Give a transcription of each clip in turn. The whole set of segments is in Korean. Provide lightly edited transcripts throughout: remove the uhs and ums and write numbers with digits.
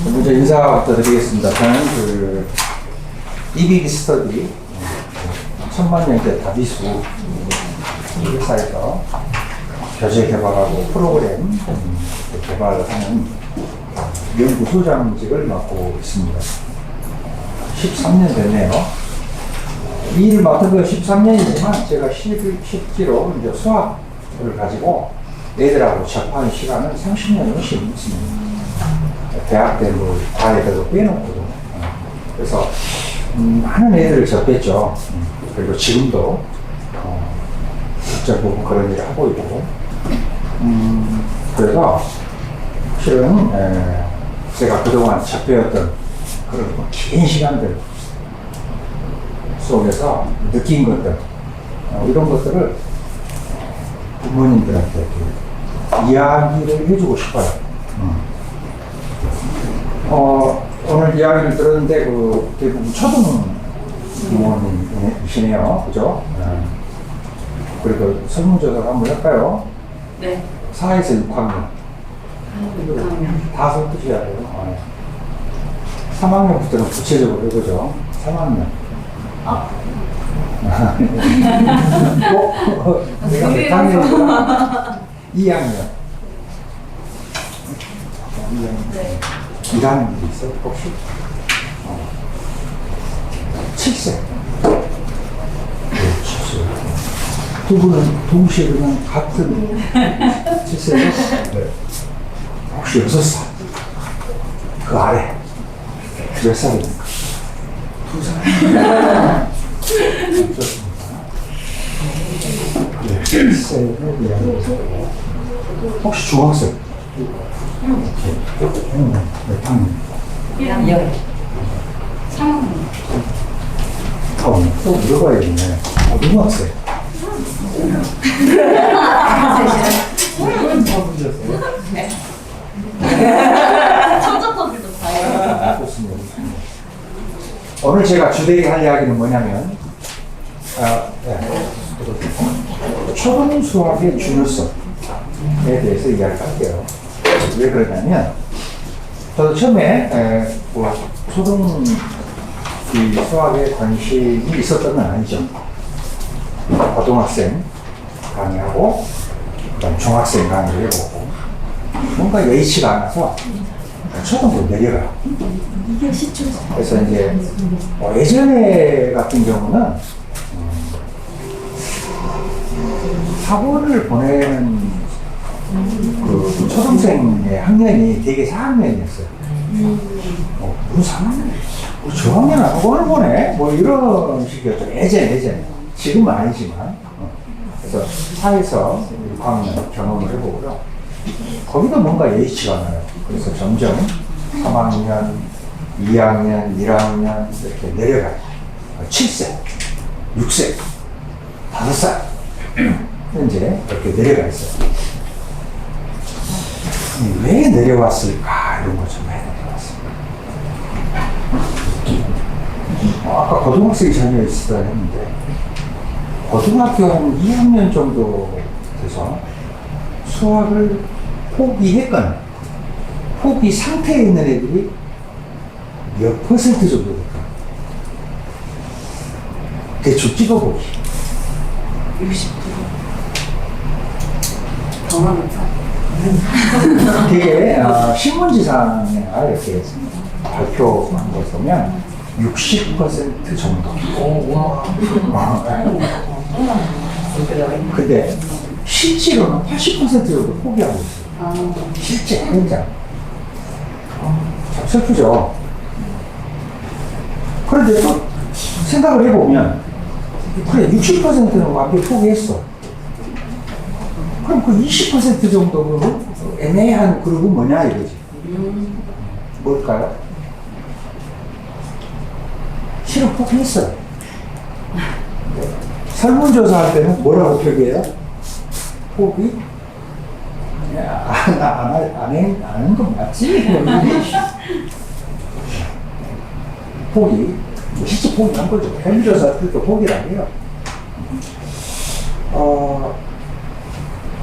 먼저 인사부터 드리겠습니다. 저는 EBB 스터디 천만년대 다비수 회사에서 교재 개발하고 프로그램 개발을 하는 연구소장직을 맡고 있습니다. 13년 됐네요. 이 일을 맡은 건 13년이지만 제가 실제로 이제 수학을 가지고 애들하고 접하는 시간은 30년 훨씬 있습니다. 대학 때도 과외도 빼놓고도. 그래서 많은 애들을 접했죠. 그리고 지금도 직접 보고 그런 일을 하고 있고. 그래서 실은 제가 그동안 접해왔던 그런 긴 시간들 속에서 느낀 것들, 이런 것들을 부모님들한테 이야기를 해주고 싶어요. 오늘 이야기를 들었는데 대부분 초등 부모님이시네요, 그죠? 그리고 설문조사를 한번 할까요? 네. 4에서 6학년. 6학년. 다 설득해야 돼요. 3학년부터는 구체적으로 해보죠. 3학년. 내가 몇 학년이구나? 2학년. 2학년. 네. 1학년도 있어요, 혹시? 7세. 네, 7세. 두 분은 동시에 그냥 같은 7세요? 네. 혹시 6살? 그 아래. 몇 살입니까? 2살. 좋습니다. 네, 7세를 이야기해보고. 혹시 중학생? 몇 학년? 1학년. 3학년. 또 물어봐야겠네. 고등학생. 네. 천적터들도 봐요. 좋습니다. 오늘 제가 주되게 할 이야기는 뭐냐면, 초등 수학의 중요성에 대해서 이야기할게요. 왜 그러냐면, 저도 처음에 초등 수학에 관심이 있었던 건 아니죠. 고등학생 강의하고, 그다음 중학생 강의를 해보고, 뭔가 예의치가 않아서 초등부로 내려가요. 그래서 이제 예전에 같은 경우는 학원을 보내는 그 초등생의 학년이 되게 4학년이었어요. 무슨 4학년? 저학년 학원을 보내? 뭐 이런 식이었죠. 예전에. 지금은 아니지만. 그래서 사에서 6학년 경험을 해보고요. 거기도 뭔가 예의치가 않아요. 그래서 점점 3학년, 2학년, 1학년 이렇게 내려가요. 7세, 6세, 5살 이제 이렇게 내려가 있어요. 왜 내려왔을까 이런 거 좀 해봤습니다. 아까 고등학생이 자녀 있으다 했는데 고등학교 한 2학년 정도 돼서 수학을 포기했거나 포기 상태에 있는 애들이 몇 퍼센트 정도 될까? 대충 찍어보기. 60%. 경험해서. 되게 신문지상에 이렇게 발표한 걸 보면 60% 정도. 근데 실제로는 80% 정도 포기하고 있어요. 실제 현장. 참 슬프죠. 그런데 또 생각을 해보면 그래 60%는 완벽히 포기했어. 그럼 그 20% 정도는 애매한 그룹은 뭐냐 이거지. 뭘까요? 실은 포기했어요. 설문조사 할 때는 뭐라고 표기해요? 포기? 안 하는 건 맞지? 포기. 실제 포기한 거죠. 설문조사 할 때도 포기라고 해요.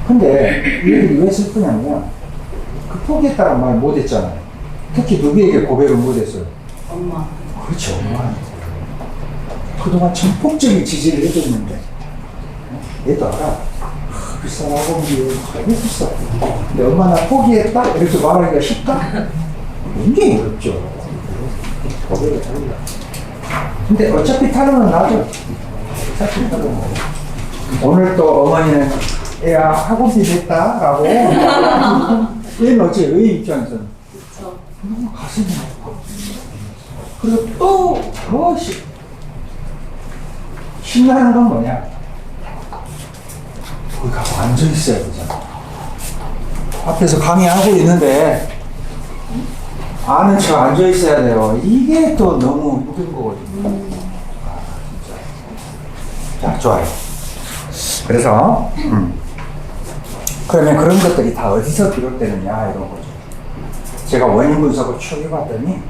근데 이 얘기를 왜 슬프냐면 그 포기했다는 말 못 했잖아요. 특히 누구에게 고백을 못했어요? 엄마. 그렇죠, 엄마한테. 그동안 전폭적인 지지를 해줬는데, 얘도 알아. 비싼 학원비 너무 비싸. 근데 엄마 나 포기했다? 이렇게 말하기가 쉽다? 굉장히 어렵죠. 고백을 하기가. 근데 어차피 탈론은 나죠. 어차피 탈론은 나죠. 오늘 또 어머니는 애야 학원비 냈다? 라고. 얘는 어째, 의 입장에서는. 그쵸. 너무 가슴이 아파. 그리고 또 더 신나는 건 뭐냐? 거기 가서 앉아있어야 되잖아. 앞에서 강의하고 있는데 아는 척 앉아있어야 돼요. 이게 또 너무 힘든 거거든요. 아, 진짜. 자, 좋아요. 그래서 그러면 그런 것들이 다 어디서 비롯되느냐 이런 거죠. 제가 원인 분석을 쭉 해봤더니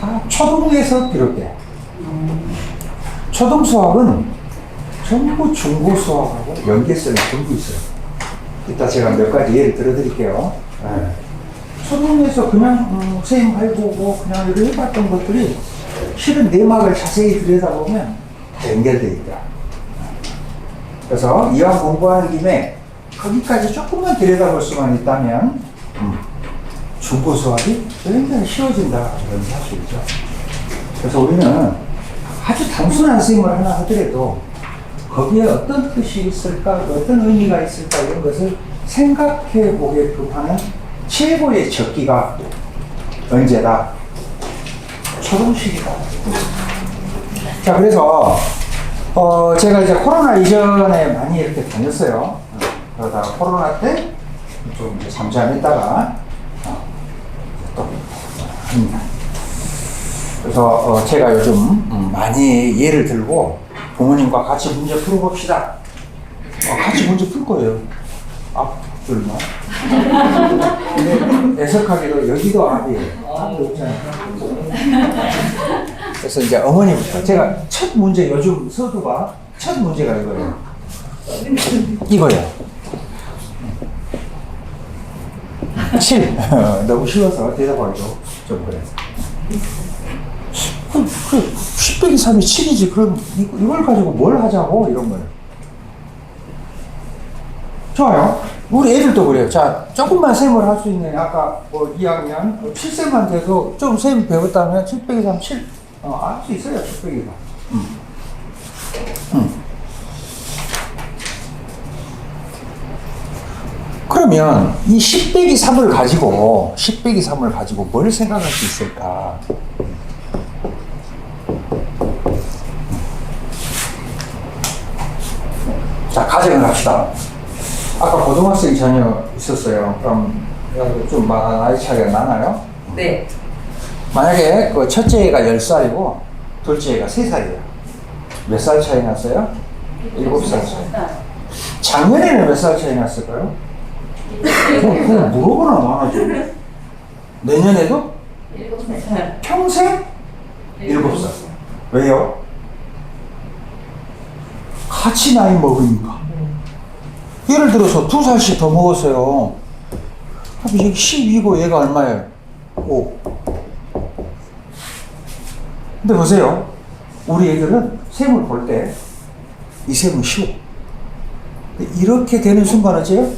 다 초등에서 비롯돼요. 초등 수학은 전부 중고 수학하고 연계성이 전부 있어요. 이따 제가 몇 가지 예를 들어드릴게요. 네. 초등에서 그냥 선생님 해보고 그냥 이렇게 해봤던 것들이 실은 내막을 자세히 들여다보면 다 연결되어 있다. 그래서 이왕 공부하는 김에 거기까지 조금만 들여다볼 수만 있다면 중고 수학이 굉장히 쉬워진다 이런 사실이죠. 그래서 우리는 아주 단순한 선생님을 하나 하더라도 거기에 어떤 뜻이 있을까, 어떤 의미가 있을까 이런 것을 생각해 보게끔 하는 최고의 적기가 언제다? 초등식이다. 자, 그래서 제가 이제 코로나 이전에 많이 이렇게 다녔어요. 그러다가 코로나 때 좀 잠잠했다가 또 합니다. 그래서 제가 요즘 많이 예를 들고 부모님과 같이 문제 풀어봅시다. 같이 문제 풀 거예요. 앞줄만. 근데 애석하게도 여기도 앞이에요. 앞도 없잖아요. 그래서 이제 어머니부터 제가 첫 문제 요즘 서두가 첫 문제가 이거예요. 이거예요. 7. 너무 쉬워서 대답하기도 좀 그래요. 10 빼기 3이 7이지. 그럼 이걸 가지고 뭘 하자고? 이런 거예요. 좋아요. 우리 애들도 그래요. 자, 조금만 셈을 할 수 있는, 아까 뭐 2학년, 7세만 돼도 좀 셈 배웠다면 7 빼기 3, 7. 알 수 있어요, 7 빼기 3. 그러면 이 10 빼기 3을 가지고, 10 빼기 3을 가지고 뭘 생각할 수 있을까? 자, 가정을 합시다. 아까 고등학생 자녀 있었어요. 그럼 좀 나이 차이가 나나요? 네. 만약에 그 첫째 애가 10살이고 둘째 애가 3살이에요. 몇 살 차이 났어요? 7살 차이. 작년에는 몇 살 차이 났을까요? 그거 물어보나 많아져. 내년에도? 7살. 평생? 7살. 왜요? 같이 나이 먹으니까. 예를 들어서 2살씩 더 먹었어요. 그럼 여기 12고 얘가 얼마예요? 5. 근데 보세요. 우리 애들은 셈을 볼 때 이 셈은 쉬워. 이렇게 되는 순간 어째요?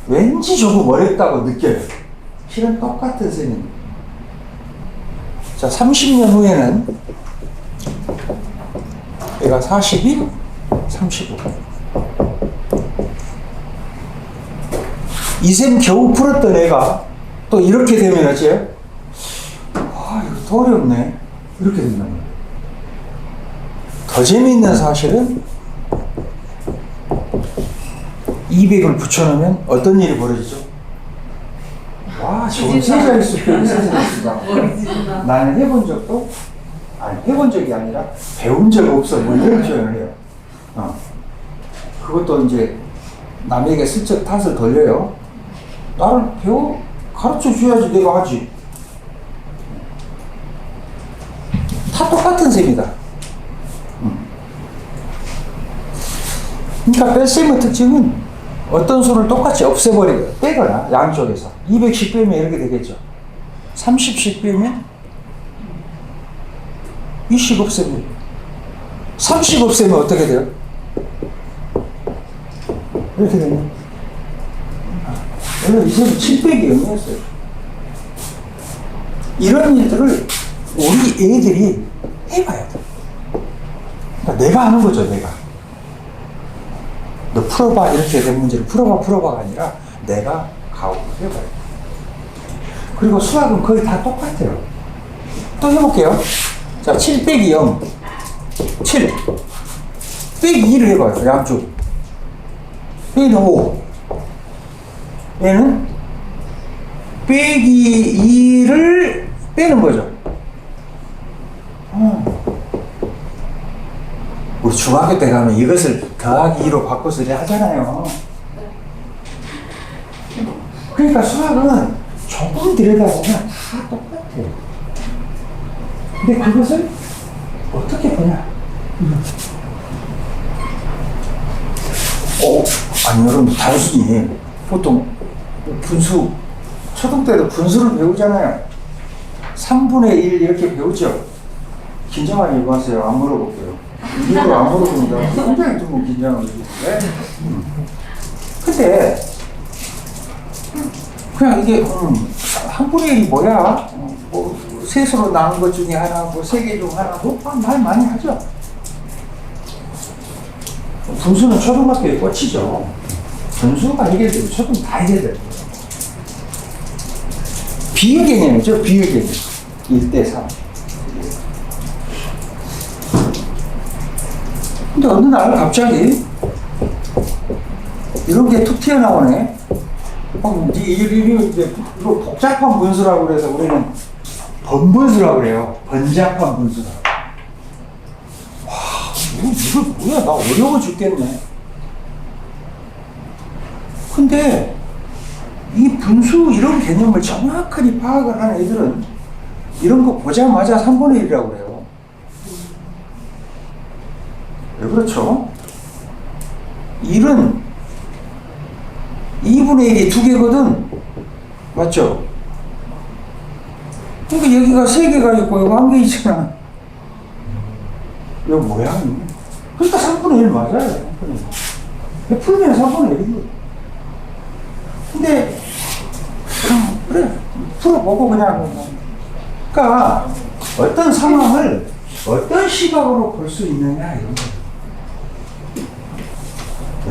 왠지 조금 어렵다고 느껴요. 실은 똑같은 셈입니다. 자, 30년 후에는 얘가 42, 35. 이 셈 겨우 풀었던 애가 또 이렇게 되면 어째요? 아, 이거 더 어렵네. 이렇게 된단 말이에요. 더 재미있는 사실은 200을 붙여놓으면 어떤 일이 벌어지죠? 와, 좋은 세자일수 배운 세자일수가. 나는 해본 적도, 아니, 해본 적이 아니라 배운 적 없어. 뭐 이런 표현을 해요. 그것도 이제 남에게 슬쩍 탓을 돌려요. 나를 가르쳐 줘야지 내가 하지. 다 똑같은 셈이다. 그러니까 뺄셈의 특징은 어떤 수를 똑같이 없애버리고 빼거나 양쪽에서 210 빼면 이렇게 되겠죠. 30씩 빼면 20 없애면 30 없애면 어떻게 돼요? 이렇게 되면 원래 이제는 7 빼기 0이었어요. 이런 일들을 우리 애들이 해봐야 돼. 그러니까 내가 하는 거죠, 내가. 너 풀어봐, 이렇게 된 문제를 풀어봐가 아니라 내가 가고 해봐야 돼. 그리고 수학은 거의 다 똑같아요. 또 해볼게요. 자, 7 빼기 0. 7. 빼기 2를 해봐요, 양쪽. 얘는 5. 얘는 빼기 2를 빼는 거죠. 우리 중학교 때 가면 이것을 더하기 2로 바꿔서 이렇게 하잖아요. 그러니까 수학은 조금 들여다보면 다 똑같아요. 근데 그것을 어떻게 보냐? 아니, 여러분, 단순히 보통 분수, 초등 때도 분수를 배우잖아요. 3분의 1 이렇게 배우죠? 긴장하지 마세요. 안 물어볼게요. 일부러 안 물어봅니다. 굉장히 좀 긴장을 해주는데. 근데, 그냥 이게, 한 분의 1이 뭐야? 뭐, 셋으로 나눈 것 중에 하나, 뭐, 세 개 중 하나, 뭐, 말 많이 하죠? 분수는 초등학교에 꽂히죠. 분수가 해결되고, 초등 다 해결돼요. 비율 개념이죠, 비율 개념. 1대 3. 근데 어느 날 갑자기 이런 게 툭 튀어나오네. 이거 복잡한 분수라고 그래서 우리는 번분수라고 그래요. 번잡한 분수라고. 와, 이거 뭐야? 나 어려워 죽겠네. 근데 이 분수 이런 개념을 정확하게 파악을 하는 애들은 이런 거 보자마자 3분의 1이라고 그래요. 왜 그렇죠? 1은 2분의 1이 2개거든. 맞죠? 그러니까 여기가 3개가 있고 여기 1개 있잖아. 이거 뭐야? 그러니까 3분의 1 맞아요. 3분의 1. 풀면 3분의 1이고. 근데 그래, 풀어보고 그냥. 그러니까 어떤 상황을 어떤 시각으로 볼 수 있느냐 이런 거.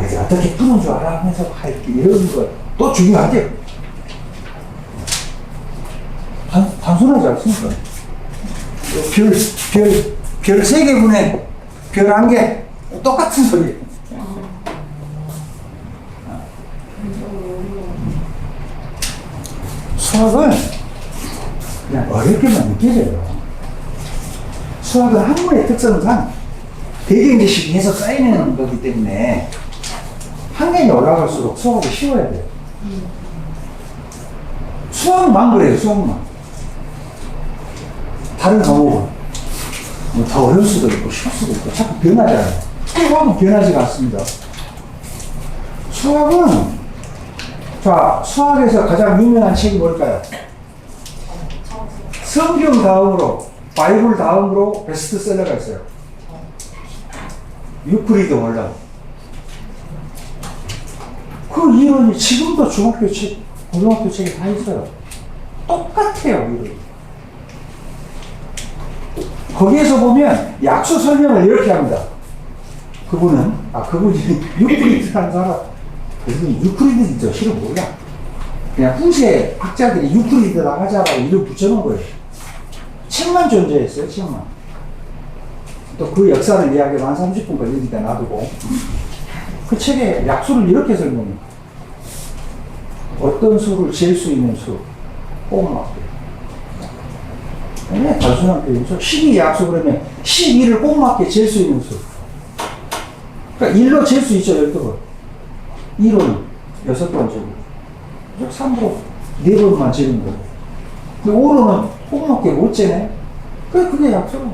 내가 어떻게 푸는 줄 알아 하면서 할게 이런 거 또 중요하죠. 단순하지 않습니까? 별 3개분의 별 1개 똑같은 소리예요. 수학은 그냥 어렵게만 느껴져요. 수학은 학문의 특성상 대경제식이 해서 쌓이는 거기 때문에 학년이 올라갈수록 수학이 쉬워야 돼요. 수학만 그래요, 수학만. 다른 과목은 뭐 더 어려울 수도 있고 쉬울 수도 있고 자꾸 변하잖아요. 수학은 변하지가 않습니다. 수학은 자, 수학에서 가장 유명한 책이 뭘까요? 성경 다음으로, 바이블 다음으로 베스트셀러가 있어요. 유클리드 원론. 그 이론이 지금도 중학교 책, 고등학교 책에 다 있어요. 똑같아요, 이론이. 거기에서 보면 약수 설명을 이렇게 합니다. 그분이 유클리드라는 사람, 그분이 유클리드죠. 실은 몰라. 그냥 후세 학자들이 유클리드라 하자라고 이름 붙여놓은 거예요. 책만 존재했어요, 책만. 또 그 역사를 이야기하면 한 30분 걸리니까 놔두고. 그 책에 약수를 이렇게 설명해요. 어떤 수를 잴 수 있는 수, 꼭 맞게. 단순한 표현이죠. 12 약수 그러면 12를 꼭 맞게 잴 수 있는 수. 그러니까 1로 잴 수 있죠, 12번. 1호는 6번째고, 3으로 4번만 재는 거예요. 근데 5로는 꼭 맞게 못 재네? 그게 약수로.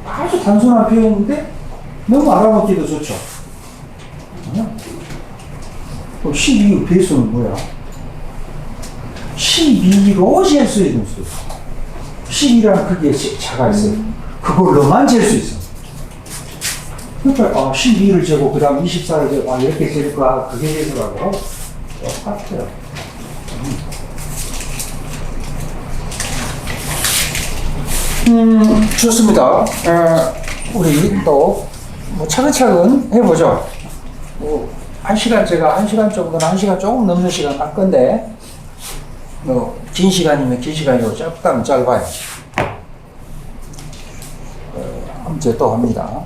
아주 단순한 표현인데, 너무 알아먹기도 좋죠. 그럼 12 배수는 뭐야? 12로 잴 수 있는 수. 12라는 크기의 자가 있어요. 그걸로만 잴 수 있어. 그러니까 12를 재고 그 다음 24를 재고 이렇게 재니까 그게 되더라고. 똑같아요. 좋습니다. 우리 또 뭐 차근차근 해보죠. 뭐 1시간 제가 1시간 정도는 1시간 조금 넘는 시간 할 건데 뭐 긴 시간이면 긴 시간이고 짧다면 짧아요. 문제 또 합니다.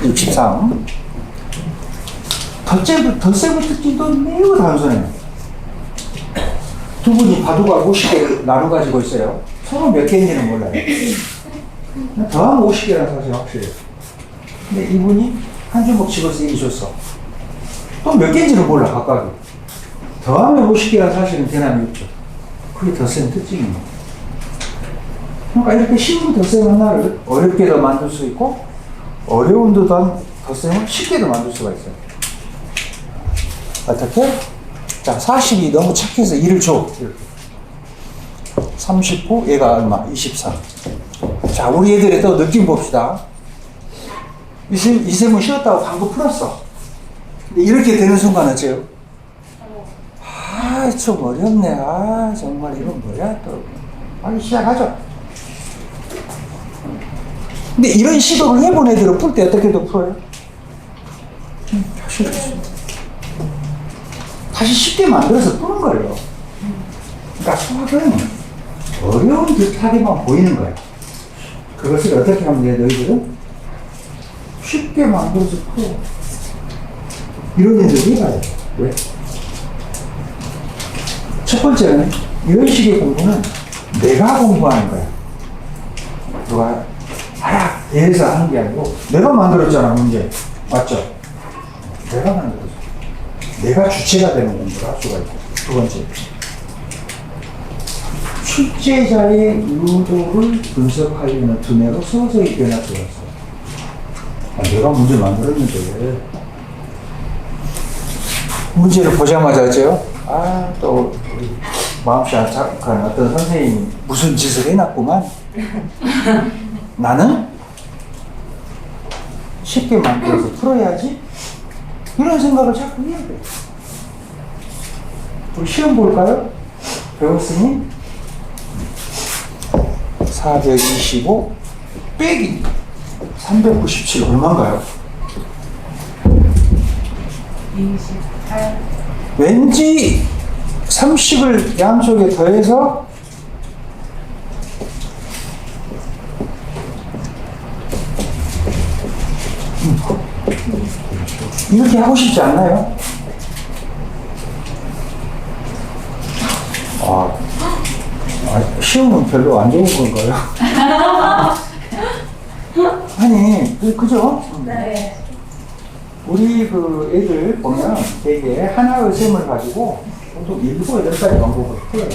63. 덧셈의 특징도 매우 단순해요. 두 분이 바둑을 50개 나눠 가지고 있어요. 서로 몇 개인지는 몰라요. 더하면 50개라는 사실이 확실해요. 근데 이분이 한 주먹 집어서 이기 줬어. 또 몇 개인지는 몰라, 각각이. 더하면 50개라는 사실은 대남이 없죠. 그게 덧셈 특징입니다. 그러니까 이렇게 쉬운 덧셈 하나를 어렵게도 만들 수 있고, 어려운 덧셈을 쉽게도 만들 수가 있어요. 어떻게? 자, 40이 너무 착해서 1을 줘. 이렇게. 39, 얘가 얼마? 23. 자, 우리 애들의 또 느낌 봅시다. 이 셈은 쉬었다고 방금 풀었어. 근데 이렇게 되는 순간 어째요? 좀 어렵네. 정말 이건 뭐야? 또. 빨리 시작하죠. 근데 이런 시도를 해본 애들은 풀 때 어떻게 더 풀어요? 다시 쉽게 만들어서 푸는 거예요. 그러니까 수학은 어려운 듯하게만 보이는 거예요. 그것을 어떻게 하면 돼, 너희들은? 쉽게 만들어서 풀어. 이런 애들이 해봐야 돼. 왜? 첫 번째는 이런 식의 공부는 내가 공부하는 거야. 누가 알아! 대해서 하는 게 아니고 내가 만들었잖아, 문제. 맞죠? 내가 만들었어. 내가 주체가 되는 공부를 할 수가 있고. 두 번째. 출제자의 의도를 분석하려는 두뇌로 서서히 변할 수가 있어. 내가 문제 만들었는데. 문제를 보자마자 어째요? 또 마음씨 안착한 어떤 선생님이 무슨 짓을 해놨구만. 나는 쉽게 만들어서 풀어야지. 이런 생각을 자꾸 해야 돼. 우리 시험 볼까요? 배웠으니 425 빼기 397 얼마인가요? 28. 왠지 30을 양쪽에 더해서 이렇게 하고 싶지 않나요? 시험은 별로 안 좋은 건가요? 아니, 그죠? 네. 우리 그 애들 보면 되게 하나의 셈을 가지고 보통 7, 8가지 방법을 풀어요.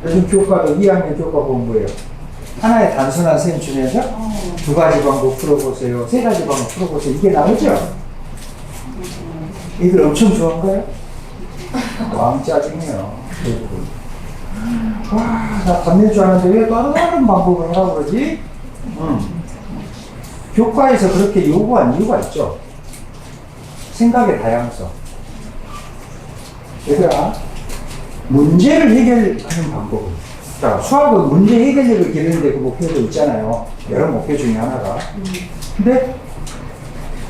요즘 교과도 2학년 교과 공부예요. 하나의 단순한 셈 중에서 2가지 방법 풀어보세요. 3가지 방법 풀어보세요. 이게 나오죠? 애들 엄청 좋아한가요? 마음 짜증이에요. 나 답낼 줄 아는데 왜 다른 방법을 하라고 그러지? 교과에서 그렇게 요구한 이유가 있죠. 생각의 다양성. 얘들아, 문제를 해결하는 방법은. 자, 수학은 문제 해결력을 기르는데 그 목표도 있잖아요. 여러 목표 중에 하나가. 근데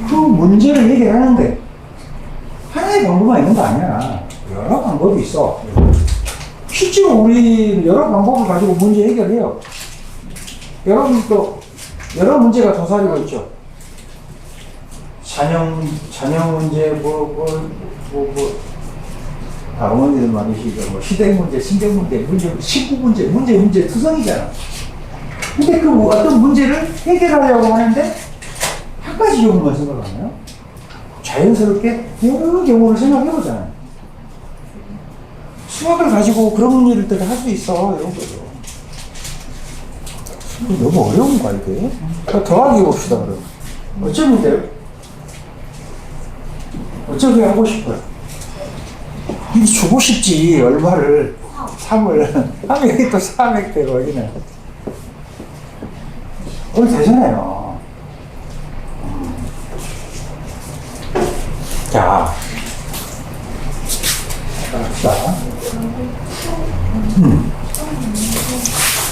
그 문제를 해결하는데 하나의 방법만 있는 거 아니야. 여러 방법이 있어. 실제로 우리 여러 방법을 가지고 문제 해결해요. 여러분도 여러 문제가 도사리고 있죠. 자녀 문제, 어머니들 많으시죠. 시댁 문제, 신경 문제, 식구 문제 투성이잖아. 근데 그 어떤 문제를 해결하려고 하는데 한 가지 경우만 생각하나요? 자연스럽게 여러 경우를 생각해보잖아요. 수학을 가지고 그런 문제를 할 수 있어. 이런 거죠. 너무 어려운 거야, 이게. 더하기 봅시다, 그럼. 어쩌면 돼요? 어쩌게 하고 싶어요. 이 주고 싶지, 얼마를. 3을. 하면 여기 또 400 되고, 여기는. 되잖아요. 자. 자.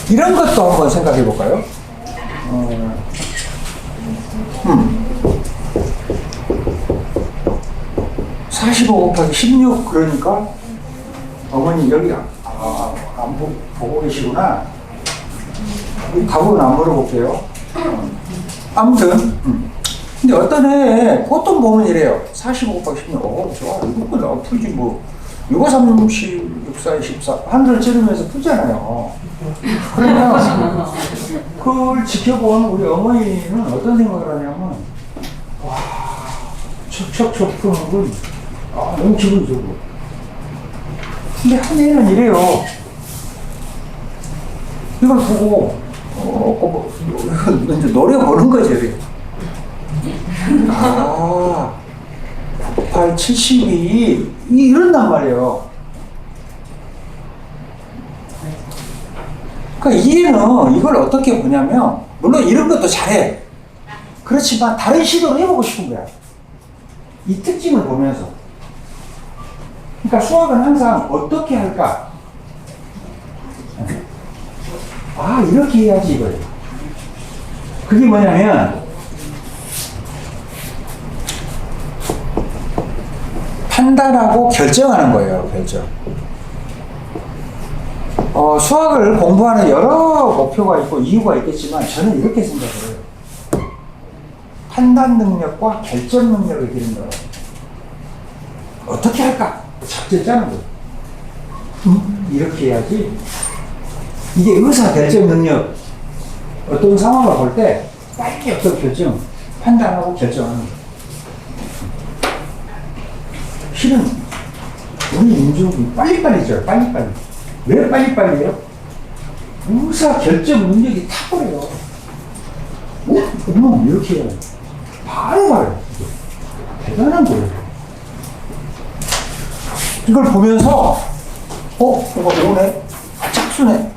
이런 것도 한번 생각해 볼까요? 45 곱하기 16 그러니까 어머니 여기 안 보고 계시구나. 답은 안 물어볼게요. 아무튼 근데 어떤 해 보통 보면 이래요. 45 곱하기 16 좋아 이거 풀지 뭐 6, 30, 6, 4, 14 한글 찌르면서 풀잖아요. 그러면 그걸 지켜본 우리 어머니는 어떤 생각을 하냐면 와 척척척 푸는 건 너무 기분이 좋고. 근데 한 해는 이래요. 이걸 보고 이제 노려보는 거죠. 98, 72 이런단 말이에요. 그러니까 얘는 이걸 어떻게 보냐면 물론 이런 것도 잘해. 그렇지만 다른 시도를 해보고 싶은 거야. 이 특징을 보면서. 그러니까 수학은 항상 어떻게 할까? 이렇게 해야지 이거예요. 그게 뭐냐면 판단하고 결정하는 거예요. 결정. 수학을 공부하는 여러 목표가 있고 이유가 있겠지만 저는 이렇게 생각을 해요. 판단 능력과 결정 능력을 기르는 거예요. 어떻게 할까? 작전 짜는 거예요. 이렇게 해야지. 이게 의사 결정 능력. 어떤 상황을 볼 때 빨리 어떤 결정, 판단하고 결정하는 거예요. 실은 우리 민족이 빨리빨리죠. 빨리빨리. 왜 빨리빨리해요? 의사 결정 능력이 탁월해요. 이렇게 해요. 바로 말해요. 대단한 거예요. 이걸 보면서 이거 배우네? 짝수네.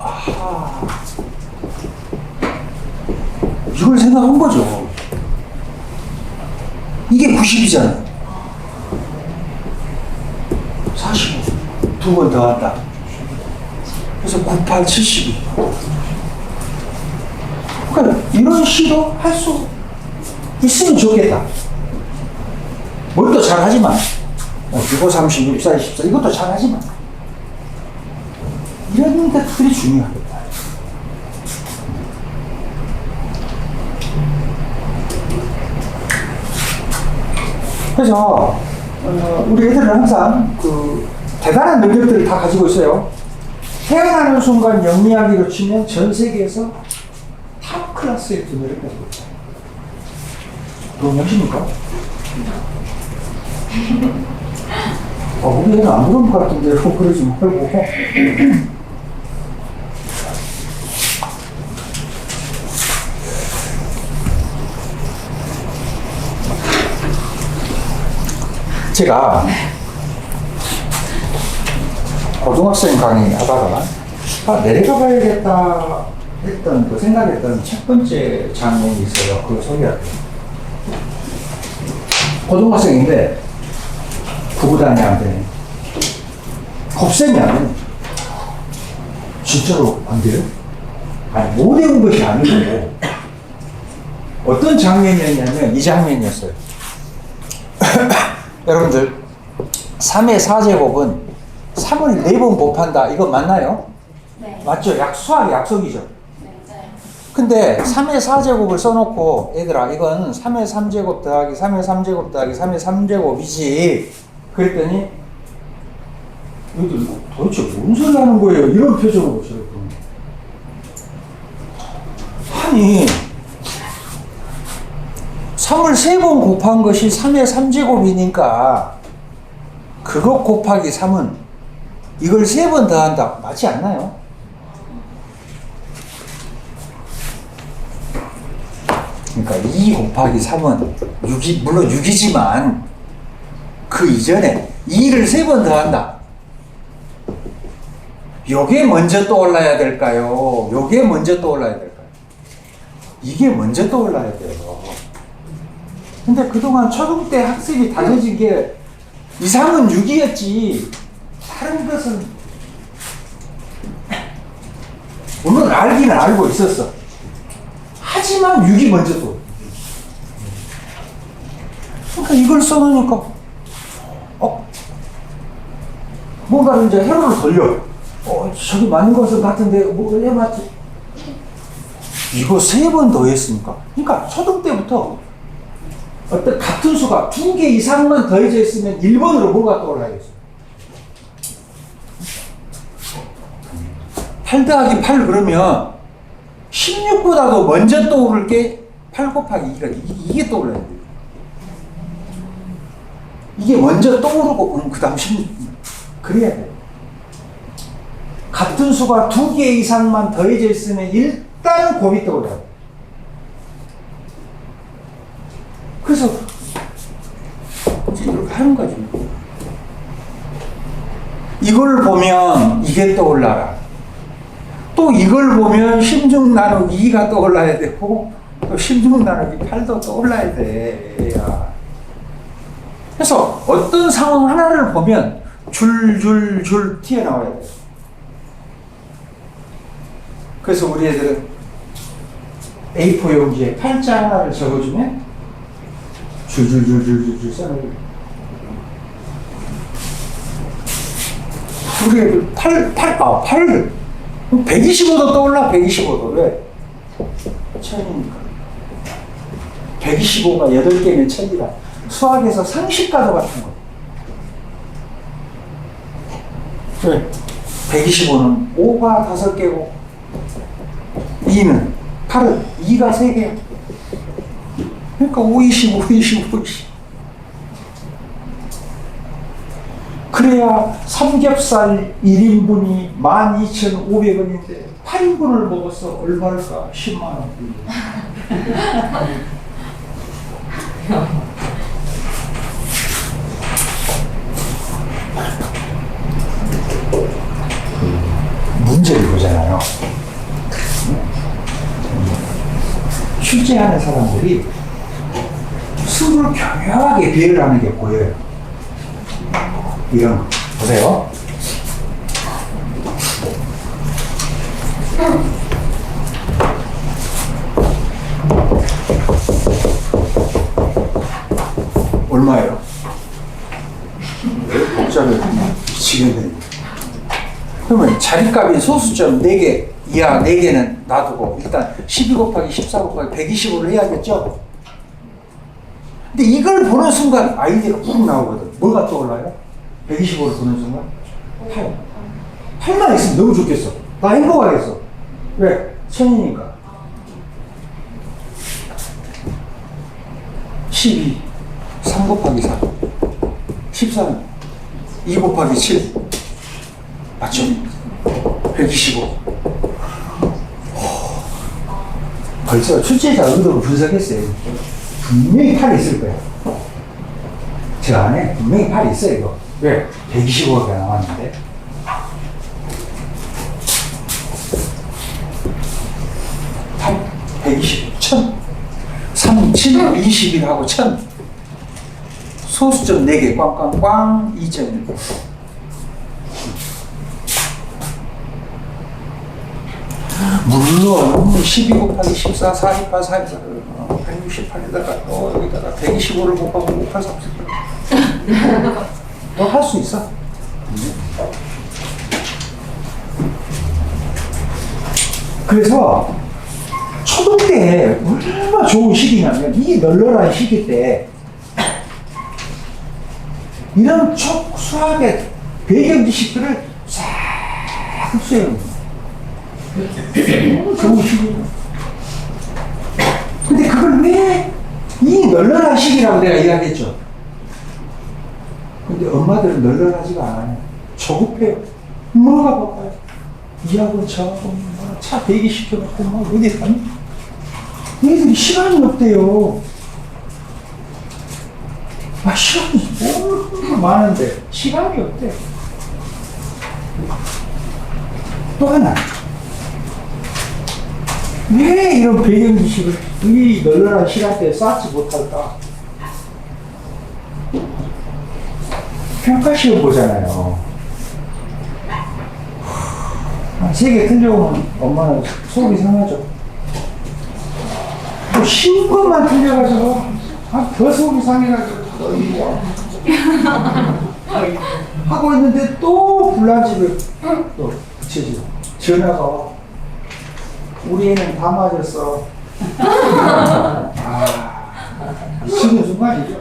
이걸 생각한 거죠. 이게 90이잖아요. 45. 두 번 더 한다. 그래서 98, 72. 그러니까 이런 시도 할 수 있으면 좋겠다. 뭘 또 잘하지만 6, 30, 6, 4, 14 이것도 잘하지만 이런 것들이 중요하겠다. 그래서 우리 애들은 항상 대단한 능력들을 다 가지고 있어요. 태어나는 순간 영리하기로 치면 전 세계에서 탑 클래스의 두뇌를 가지고 있어요. 동의하십니까? 우리 애는 안 그런 것 같은데 그러지 말고. 제가 고등학생 강의 하다가 내려가 봐야겠다 했던 생각했던 첫 번째 장면이 있어요. 그걸 소개할게요. 고등학생인데 구구단이 안 되네. 곱셈이 안 되네. 진짜로 안 돼요? 못 외운 것이 아니고 어떤 장면이었냐면 이 장면이었어요. 여러분들 3의 4제곱은 3을 4번 곱한다. 이거 맞나요? 네. 맞죠? 수학 약속이죠. 네. 근데 3의 4제곱을 써놓고 얘들아 이건 3의 3제곱 더하기 3의 3제곱 더하기 3의 3제곱이지 그랬더니 얘들 도대체 뭔 소리 하는 거예요? 이런 표정으로 보셔요. 아니 3을 3번 곱한 것이 3의 3제곱이니까 그것 곱하기 3은 이걸 3번 더한다. 맞지 않나요? 그러니까 2 곱하기 3은 6이, 물론 6이지만 그 이전에 2를 3번 더한다. 요게 먼저 떠올라야 될까요? 요게 먼저 떠올라야 될까요? 이게 먼저 떠올라야 돼요. 근데 그동안 초등 때 학습이 다져진 게 이상은 6이었지 다른 것은 물론 알기는 알고 있었어. 하지만 6이 먼저 떠. 그러니까 이걸 써놓으니까 뭔가를 이제 회로를 돌려. 저기 맞는 것은 같은데 왜 맞지? 이거 3번 더 했으니까. 그러니까 초등 때부터 어떤 같은 수가 2개 이상만 더해져 있으면 1번으로 뭐가 떠올라야겠어? 8 더하기 8 그러면 16보다도 먼저 떠오를 게 8 곱하기 2가 이게 떠올라야 돼요. 이게 먼저 떠오르고 그 다음 16 그래야 돼요. 같은 수가 2개 이상만 더해져 있으면 일단 곱이 떠올라요. 그래서 이렇게 하는 거지. 이걸 보면 이게 떠올라라. 또 이걸 보면 16 나누기 2가 떠올라야 되고 또 16 나누기 8도 떠올라야 돼. 그래서 어떤 상황 하나를 보면 줄줄줄 튀어나와야 돼. 그래서 우리 애들은 A4 용지에 팔자 하나를 적어주면 줄줄줄줄줄 써놓고 우리 애들 8 125도 떠올라. 125도 왜? 천이니까 125가 8개면 천이다. 수학에서 상식과도 같은 거. 왜? 125는 5가 5개고 2는 8은 2가 3개야. 그러니까 5, 20, 5, 20, 5, 20. 그래야 삼겹살 1인분이 12,500원인데 8인분을 먹어서 얼마일까? 10만 원. 문제를 보잖아요. 출제하는 사람들이 수를 교묘하게 비를 하는 게 보여요. 이런 거 보세요. 얼마예요? 복잡해. 미치겠네. 그러면 자리값이 소수점 4개 이하 4개는 놔두고 일단 12 곱하기 14 곱하기 125를 해야겠죠? 근데 이걸 보는 순간 아이디어가 푹 나오거든. 뭐가 떠올라요? 125를 보는 순간 8. 8만 있으면 너무 좋겠어. 나 행복하겠어. 왜? 천이니까. 12 3 곱하기 4 13 2 곱하기 7 맞죠? 125. 벌써 출제자 의도를 분석했어요. 분명히 8이 있을 거예요. 저 안에 분명히 8이 있어요, 이거. 왜? 125가 남았는데. 8, 125, 1000. 3, 7, 21하고 1000. 소수점 4개, 꽝꽝꽝, 2.1. 물론 12 곱하기 14, 48, 44, 168에다가 또 여기다가 125를 곱하고 583. 너 할 수 있어. 그래서 초등 때 얼마나 좋은 시기냐면 이 널널한 시기 때 이런 수학의 배경 지식들을 싹 흡수해요. 좋은 시기예요. 근데 그걸 왜 이 널널한 시기라고 내가 이야기했죠. 근데 엄마들은 널널하지가 않아요. 조급해요. 뭐가 바빠요. 이하고 저하고 차 대기시켜놓고 막 어디 가니? 얘들이 시간이 없대요. 시간이 뭘 많은데 시간이 없대. 또 하나. 왜 이런 배경 지식을 이 널널한 시간대에 쌓지 못할까? 평가시험 보잖아요. 한 3개 틀려오면 엄마는 속이 상하죠. 또 쉬운 것만 틀려가지고 더 속이 상해가지고 하고 있는데 또 불난집에 또 붙여지고 전화가 와. 우리 애는 다 맞았어. 미치는 순간이죠.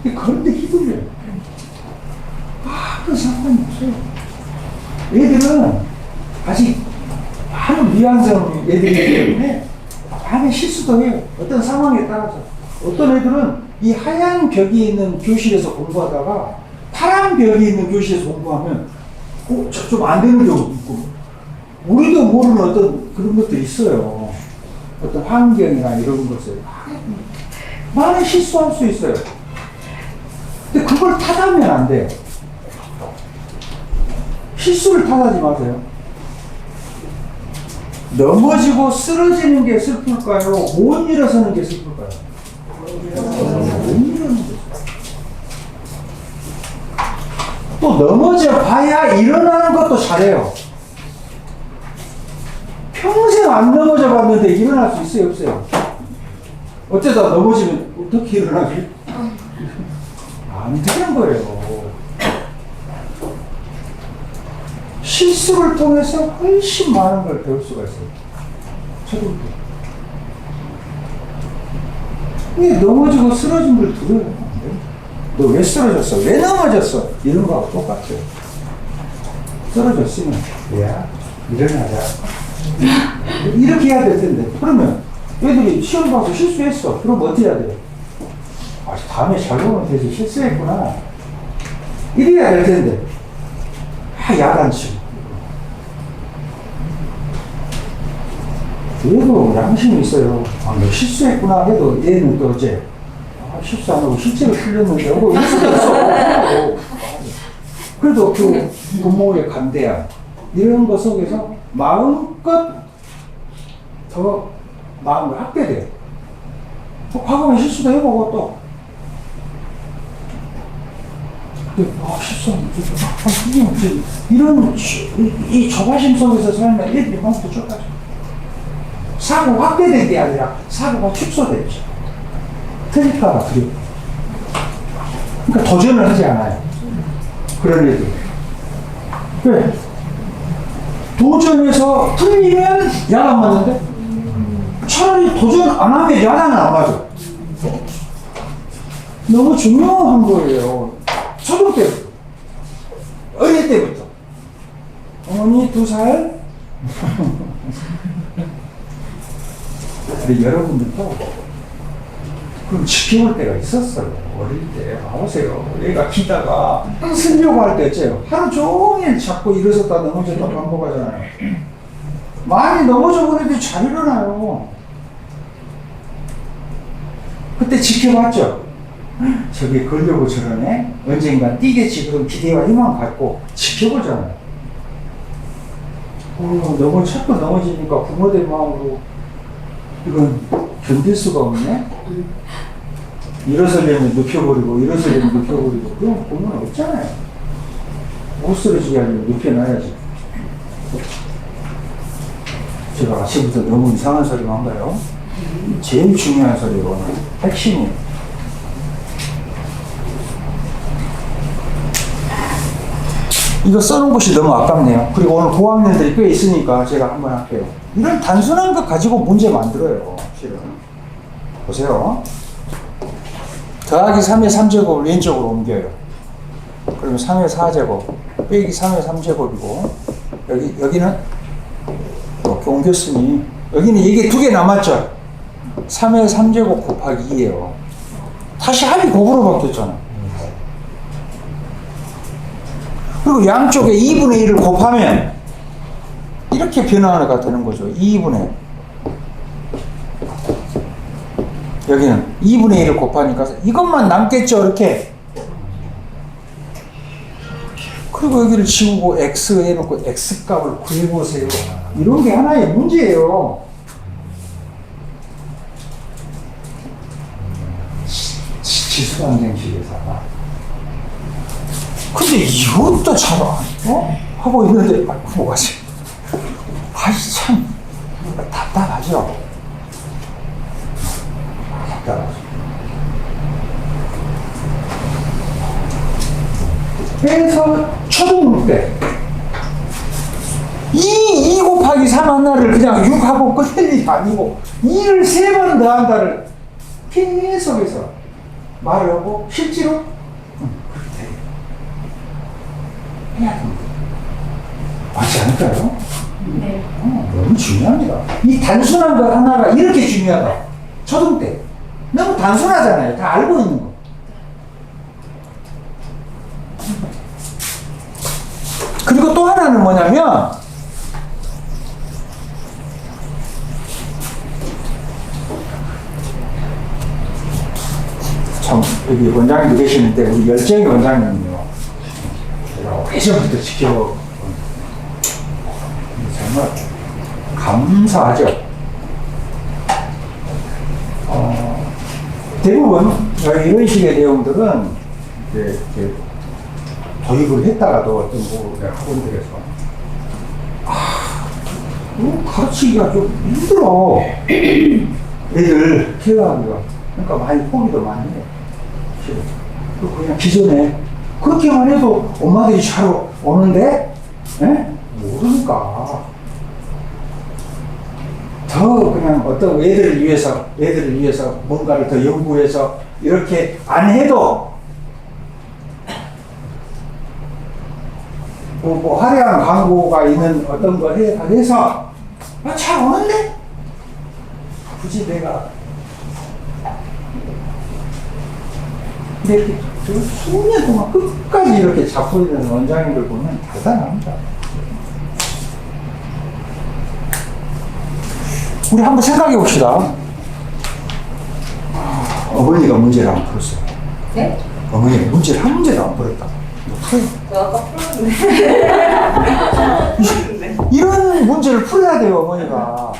그런데 휘둘려요. 아무 상관이 없어요. 애들은 아직 많은 미완성 애들이기 때문에 많은 실수도 해요. 어떤 상황에 따라서. 어떤 애들은 이 하얀 벽이 있는 교실에서 공부하다가 파란 벽이 있는 교실에서 공부하면 좀 안 되는 경우도 있고, 우리도 모르는 어떤 그런 것들이 있어요. 어떤 환경이나 이런 것을 많이 실수할 수 있어요. 근데 그걸 탓하면 안 돼요. 실수를 탓하지 마세요. 넘어지고 쓰러지는 게 슬플까요? 못 일어서는 게 슬플까요? 못 일어서는 게 슬플까요? 또 넘어져 봐야 일어나는 것도 잘해요. 평생 안 넘어져 봤는데 일어날 수 있어요, 없어요? 어쩌다 넘어지면 어떻게 일어나지? 안 되는 거예요. 실수를 통해서 훨씬 많은 걸 배울 수가 있어요. 저도 근데 넘어지고 쓰러진 걸 들어요. 너 왜 쓰러졌어? 왜 넘어졌어? 이런 거하고 똑같아요. 쓰러졌으면 야 일어나자. 이렇게 해야 될 텐데. 그러면 애들이 시험 봐서 실수했어. 그럼 어떻게 해야 돼요? 다음에 잘 보면 되지. 실수했구나. 이래야 될 텐데. 야단치고. 얘도 양심이 있어요. 너 실수했구나 해도 얘는 또 이제 실수 안 하고 실제로 틀렸는데 이럴 수도 있어. 그래도 그 부모의 간대함 이런 것 속에서 마음껏 더 마음을 합게 돼요. 과거에 실수도 해보고 또 실수하면 이런 이 조바심 속에서 살면 애들이 마음도 좁아져. 사고 확대된 게 아니라 사고가 축소됐죠. 틀릴까봐 두려워. 그러니까 도전을 하지 않아요. 그런 애들. 왜? 도전해서 틀리면 야단 맞는데 차라리 도전 안 하면 야단은 안 맞아. 너무 중요한 거예요. 초등 때부터. 어릴 때부터. 어머니 2살? 근데 여러분들도 그럼 지켜볼 때가 있었어요. 어릴 때. 봐보세요. 얘가 기다가 쓰려고 할 때 있죠. 하루 종일 자꾸 일어섰다 넘어졌다 반복하잖아요. 많이 넘어져 버려도 잘 일어나요. 그때 지켜봤죠. 저게 걸려고 저러네. 언젠가 뛰겠지. 그럼 기대와 희망 갖고 지켜보잖아요. 자꾸 넘어지니까 부모들 마음으로 이건 견딜 수가 없네. 일어서려면 눕혀버리고 일어서려면 눕혀버리고 그런 보면 없잖아요. 못 쓰러지게 하려면 눕혀놔야지. 제가 아침부터 너무 이상한 소리만 한가요? 제일 중요한 소리로 핵심이에요. 이거 써놓은 것이 너무 아깝네요. 그리고 오늘 고학년들이 꽤 있으니까 제가 한번 할게요. 이런 단순한 것 가지고 문제 만들어요. 실은. 보세요. 더하기 3의 3제곱을 왼쪽으로 옮겨요. 그러면 3의 4제곱 빼기 3의 3제곱이고 여기는 이렇게 옮겼으니 여기는 이게 2개 남았죠. 3의 3제곱 곱하기 2예요. 다시 합이 곱으로 바뀌었잖아. 그리고 양쪽에 2분의 1을 곱하면 이렇게 변화가 되는 거죠. 2분의 여기는 2분의 1을 곱하니까 이것만 남겠죠. 이렇게 그리고 여기를 지우고 x 해놓고 x 값을 구해보세요. 이런 게 하나의 문제예요. 지수방정식에서. 근데 이것도 잘 하고 있는데 뭐가 아이 참 답답하죠. 답답하죠. 그래서 초등부 때 2 곱하기 3 하나를 그냥 6하고 끝낼 일이 아니고 2를 3번 더한다를 계속해서 말을 하고 실제로 그렇게 해야 됩니다. 맞지 않을까요? 네. 너무 중요합니다. 이 단순한 것 하나가 이렇게 중요하다. 초등 때 너무 단순하잖아요. 다 알고 있는 거. 그리고 또 하나는 뭐냐면 참 여기 원장님도 계시는데 우리 열정희 원장님이요. 제가 예전부터 지켜보고 정말 감사하죠. 대부분 이런 식의 내용들은 이제 도입을 했다가도 어떤 학원들에서 가르치기가 좀 힘들어. 애들 케어하기가. 그러니까 많이 포기도 많이 해. 그냥 기존에 그렇게만 해도 엄마들이 잘 오는데 모르니까 더 그냥 어떤 애들을 위해서 뭔가를 더 연구해서 이렇게 안 해도 뭐 화려한 광고가 있는 어떤 걸 해서 잘 오는데 굳이 내가 이렇게 수년 동안 끝까지 이렇게 잡고 있는 원장님들 보면 대단합니다. 우리 한번 생각해 봅시다. 어머니가 문제를 안 풀었어요. 네? 어머니가 문제를 한 문제도 안 풀었다. 저 아까 풀었는데. 이런 문제를 풀어야 돼요, 어머니가.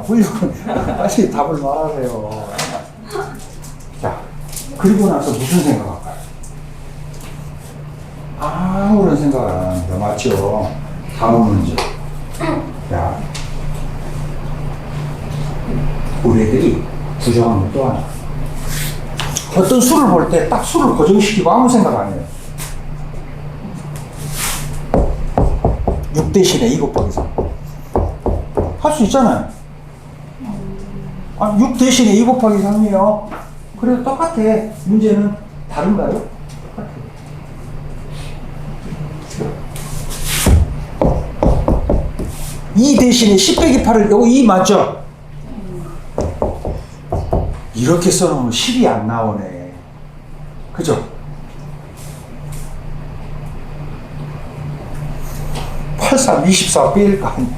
훌륭한. 빨리 답을 말하세요. 자, 그리고 나서 무슨 생각할까요? 아무런 생각을 안 합니다. 맞죠? 다음 문제. 자, 우리 애들이 부정한 것 또 하나. 어떤 수를 볼 때 딱 수를 고정시키고 아무 생각 안 해요. 6 대신에 2 곱하기 3. 할 수 있잖아요. 6 대신에 2 곱하기 3이요. 그래도 똑같아. 문제는 다른가요? 똑같아. 2 대신에 10 빼기 8을, 요거 2 맞죠? 이렇게 써놓으면 10이 안 나오네. 그죠? 8, 3, 24 뺄 거 아니야.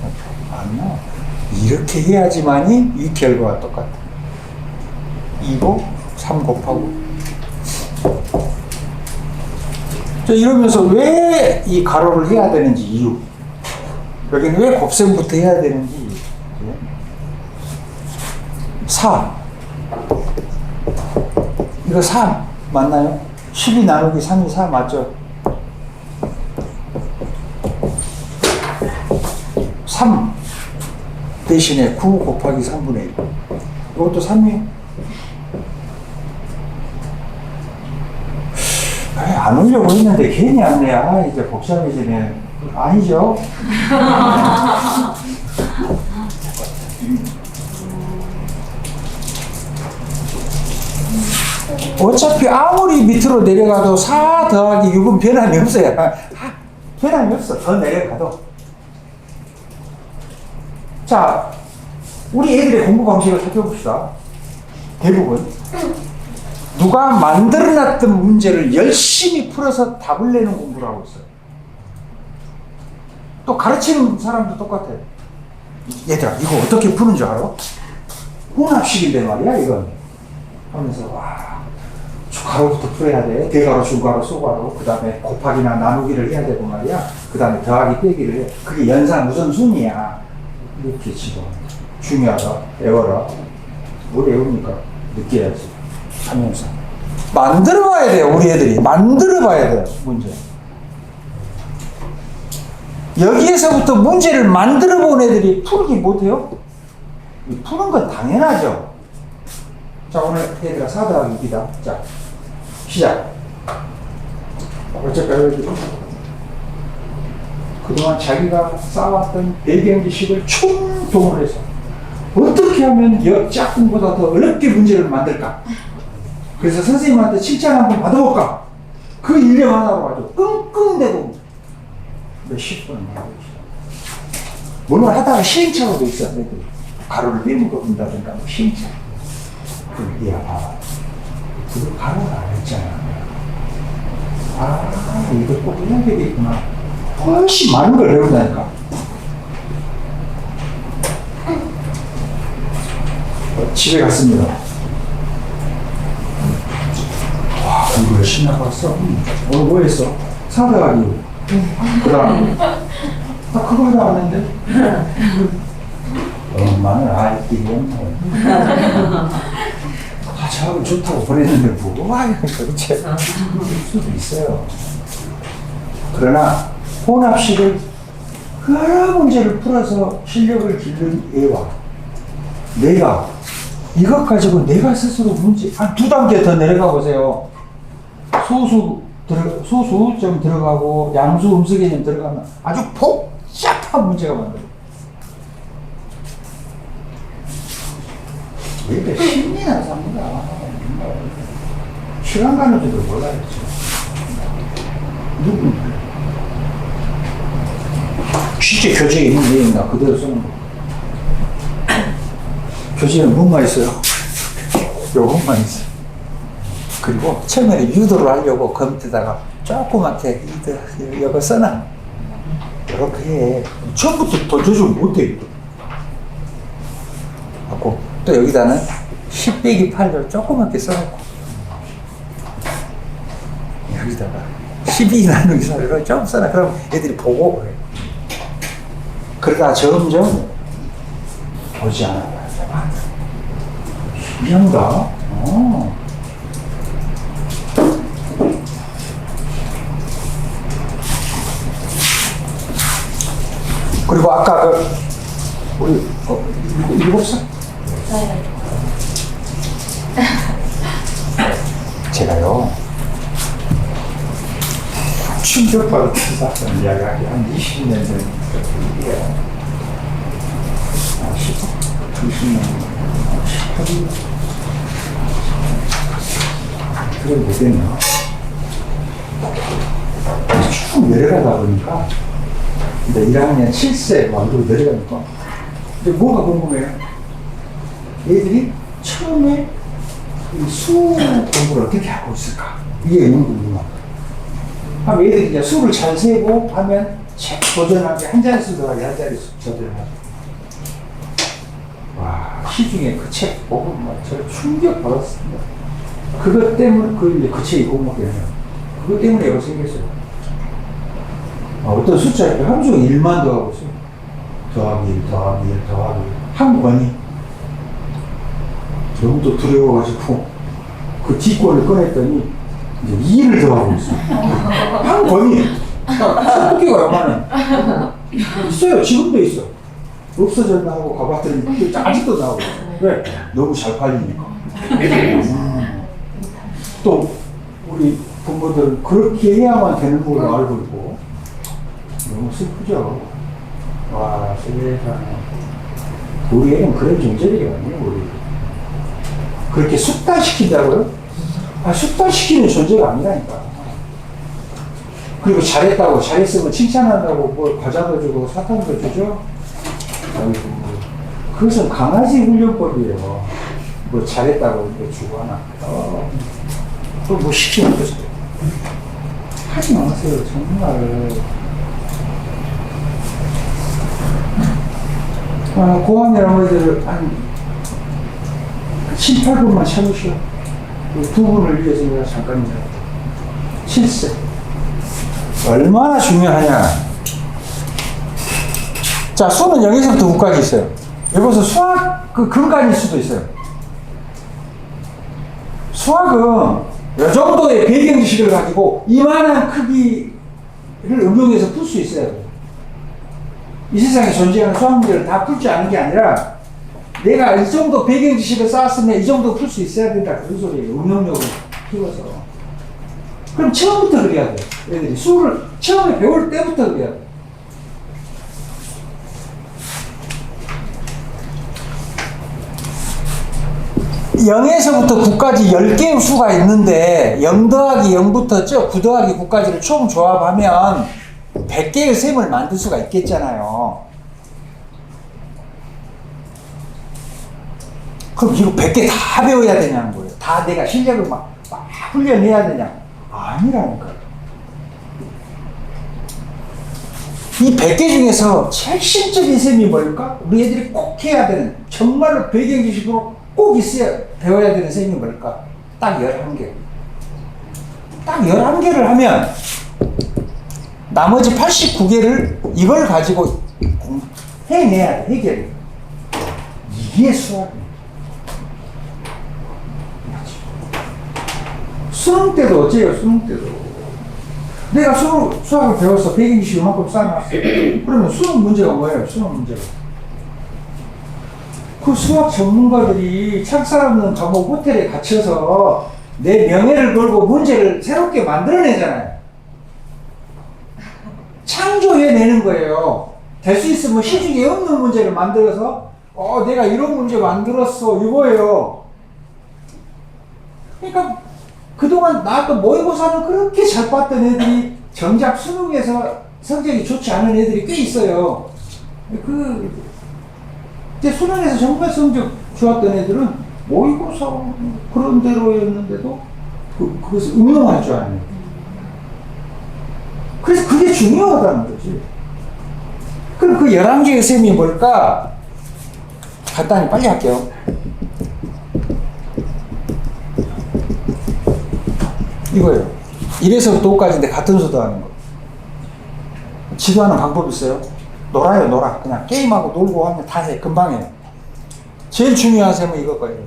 안 나와. 이렇게 해야지만이 이 결과가 똑같아. 2고 3 곱하고. 자, 이러면서 왜 이 가로를 해야 되는지 이유. 여기는 왜 곱셈부터 해야 되는지. 4. 이거 3 맞나요? 12 나누기 3이 4 맞죠? 3 대신에 9 곱하기 3분의 1. 이것도 3이에요. 안 오려고 했는데 괜히 왔네. 이제 복잡해지네. 아니죠? 어차피 아무리 밑으로 내려가도 4 더하기 6은 변함이 없어요. 변함이 없어. 더 내려가도. 자, 우리 애들의 공부 방식을 살펴봅시다. 대부분 누가 만들어놨던 문제를 열심히 풀어서 답을 내는 공부를 하고 있어요. 또 가르치는 사람도 똑같아요. 얘들아, 이거 어떻게 푸는 줄 알아? 혼합식인데 말이야, 이건. 하면서, 와, 가로부터 풀어야 돼. 대가로, 중가로, 소가로. 그 다음에 곱하기나 나누기를 해야 되고 말이야. 그 다음에 더하기, 빼기를 해. 그게 연산 우선순위야. 이렇게 지금 중요하다. 외워라. 뭘 외웁니까? 느껴야지. 하면서. 만들어 봐야 돼요, 우리 애들이. 만들어 봐야 돼요, 문제. 여기에서부터 문제를 만들어 본 애들이 풀기 못해요? 푸는 건 당연하죠. 자, 오늘 얘들아 4 더하기 2다. 자, 시작. 어쩔까요? 그동안 자기가 쌓아왔던 배경 지식을 총동원 해서 어떻게 하면 역작품보다 더 어렵게 문제를 만들까? 그래서 선생님한테 칭찬 한번 받아볼까? 그 일념 하나로 아주 끙끙대고 몇십 번을 하고 있어. 물론 하다가 시행착오도 있어. 가로를 빼먹어 본다든가 시행착오. 야, 봐봐. 그거 가로를 안 했잖아. 아, 이거 꼭 해야 되겠구나. 훨씬 많은 걸 배운다니까. 집에 갔습니다. 와, 공부 열심히 하고 왔어. 오늘 뭐 했어? 4 더하기. 그 다음. 나 그거 하다 왔는데. 엄마는 알 길이 없네. 아, 저하고 좋다고 보냈는데 뭐, 도대체. 수도 있어요. 그러나, 혼합식을 여러 문제를 풀어서 실력을 기른 애와 내가 이것 가지고 내가 스스로 문제, 한 2단계 더 내려가 보세요. 소수점 들어가고 양수 음수 개념 들어가면 아주 복잡한 문제가 만들어요. 왜 이렇게 신이나 삽니다. 시간 가는 줄도 몰라요. 누구는 실제 교재에 있는 내용이나 그대로 쓰는 거. 교재에는 뭐만 있어요? 요것만 있어요. 그리고 처음에 유도를 하려고 그 밑에다가 조그맣게 이거 써놔. 이렇게 해. 처음부터 더 조절 못해. 하고 또 여기다는 10 빼기 8로 조그맣게 써놓고 여기다가 12 나누기 4로 좀 써놔. 그럼 애들이 보고 그래. 그러다 점점 보지 않아요. 신기하다. 그리고 아까 우리 7살? 네. 제가요 충격받았던 이야기가 한 20년 전 얘기예요. 20년, 18년 그걸 못했나? 쭉 내려가다 보니까 이제 1학년 7세 완도로 내려가니까 근데 뭐가 궁금해요? 얘들이 처음에 이 수학 공부를 어떻게 하고 있을까? 이게 너무 궁금한 거예요. 그럼 얘들이 이제 수를 잘 세고 하면 책 도전하게 한 자릿수 더하기 한 자릿수 도전하고. 와, 시중에 그 책 보고 저 충격 받았습니다. 그것 때문에 그 책이 공부해요. 그것 때문에 이거 생겼어요. 어떤 숫자에 하루 종일 1만 더하고 있어요. 더하기 1, 더하기 1, 더하기 1. 한 권이 너무 또 두려워가지고 그 뒷권을 꺼냈더니 이제 2를 더하고 있어요. 한 권이 떡볶이가 얼마나 있어요. 지금도 있어. 없어졌나 하고 가봤더니 아직도 나오고. 왜? 너무 잘 팔리니까. 또 우리 부모들은 그렇게 해야만 되는 걸로 알고 있고 너무 슬프죠. 와, 세상에. 우리 애는 그런 존재들이 아니에요. 우리 그렇게 숙달시킨다고요? 아, 숙달시키는 존재가 아니라니까. 그리고 잘했다고, 잘했으면 칭찬한다고 뭐 과자도 주고 사탕도 주죠? 아이고, 그것은 강아지 훈련법이에요. 뭐 잘했다고 뭐 주고 하나. 또 뭐 시키는 거죠. 하지 마세요, 정말. 고학년 어머니들 한 7, 8분만 참으시오. 두 분을 위해서 내가 잠깐 실세. 얼마나 중요하냐. 자, 수는 0에서부터 9까지 있어요. 여기서 수학 그 근간일 수도 있어요. 수학은 이 정도의 배경 지식을 가지고 이만한 크기를 응용해서 풀 수 있어요. 이 세상에 존재하는 수학 문제를 다 풀지 않은 게 아니라 내가 이 정도 배경 지식을 쌓았으면 이 정도 풀 수 있어야 된다. 그런 소리예요. 응용력을 키워서. 그럼 처음부터 그래야 돼. 애들이 수를 처음에 배울 때부터 그래야 돼. (0에서부터 9까지) 10개의 수가 있는데 0 더하기 0부터 9 더하기 9까지를 총 조합하면 100개의 셈을 만들 수가 있겠잖아요. 그럼 이거 100개 다 배워야 되냐는 거예요. 다 내가 실력을 막 훈련해야 되냐? 아니라니까요. 이 100개 중에서 제일 실적인 셈이 뭘까? 우리 애들이 꼭 해야 되는, 정말로 배경 지식으로 꼭 있어야, 배워야 되는 셈이 뭘까? 딱 11개. 딱 11개를 하면 나머지 89개를 이걸 가지고 해내야 돼, 해결. 이게 수학이야. 수능 때도 어째요, 수능 때도. 내가 수학을 배워서 배경 지식을 만큼 쌓아놨어. 그러면 수능 문제가 뭐예요, 수능 문제가? 그 수학 전문가들이 착살 없는 감옥 호텔에 갇혀서 내 명예를 걸고 문제를 새롭게 만들어내잖아요. 창조해내는 거예요. 될 수 있으면 시중에 없는 문제를 만들어서 내가 이런 문제 만들었어 이거예요. 그러니까 그동안 나도 모의고사는 그렇게 잘 봤던 애들이 정작 수능에서 성적이 좋지 않은 애들이 꽤 있어요. 이제 수능에서 정말 성적 좋았던 애들은 모의고사 그런 대로였는데도 그것을 응용할 줄 아는. 그래서 그게 중요하다는 거지. 그럼 그 11개의 셈이 뭘까? 간단히 빨리 할게요. 이거예요. 1에서부터 5까지인데 같은 수도 하는 거. 지도하는 방법이 있어요. 놀아요, 놀아. 그냥 게임하고 놀고 하면 다 해. 금방 해요. 제일 중요한 셈은 이거예요.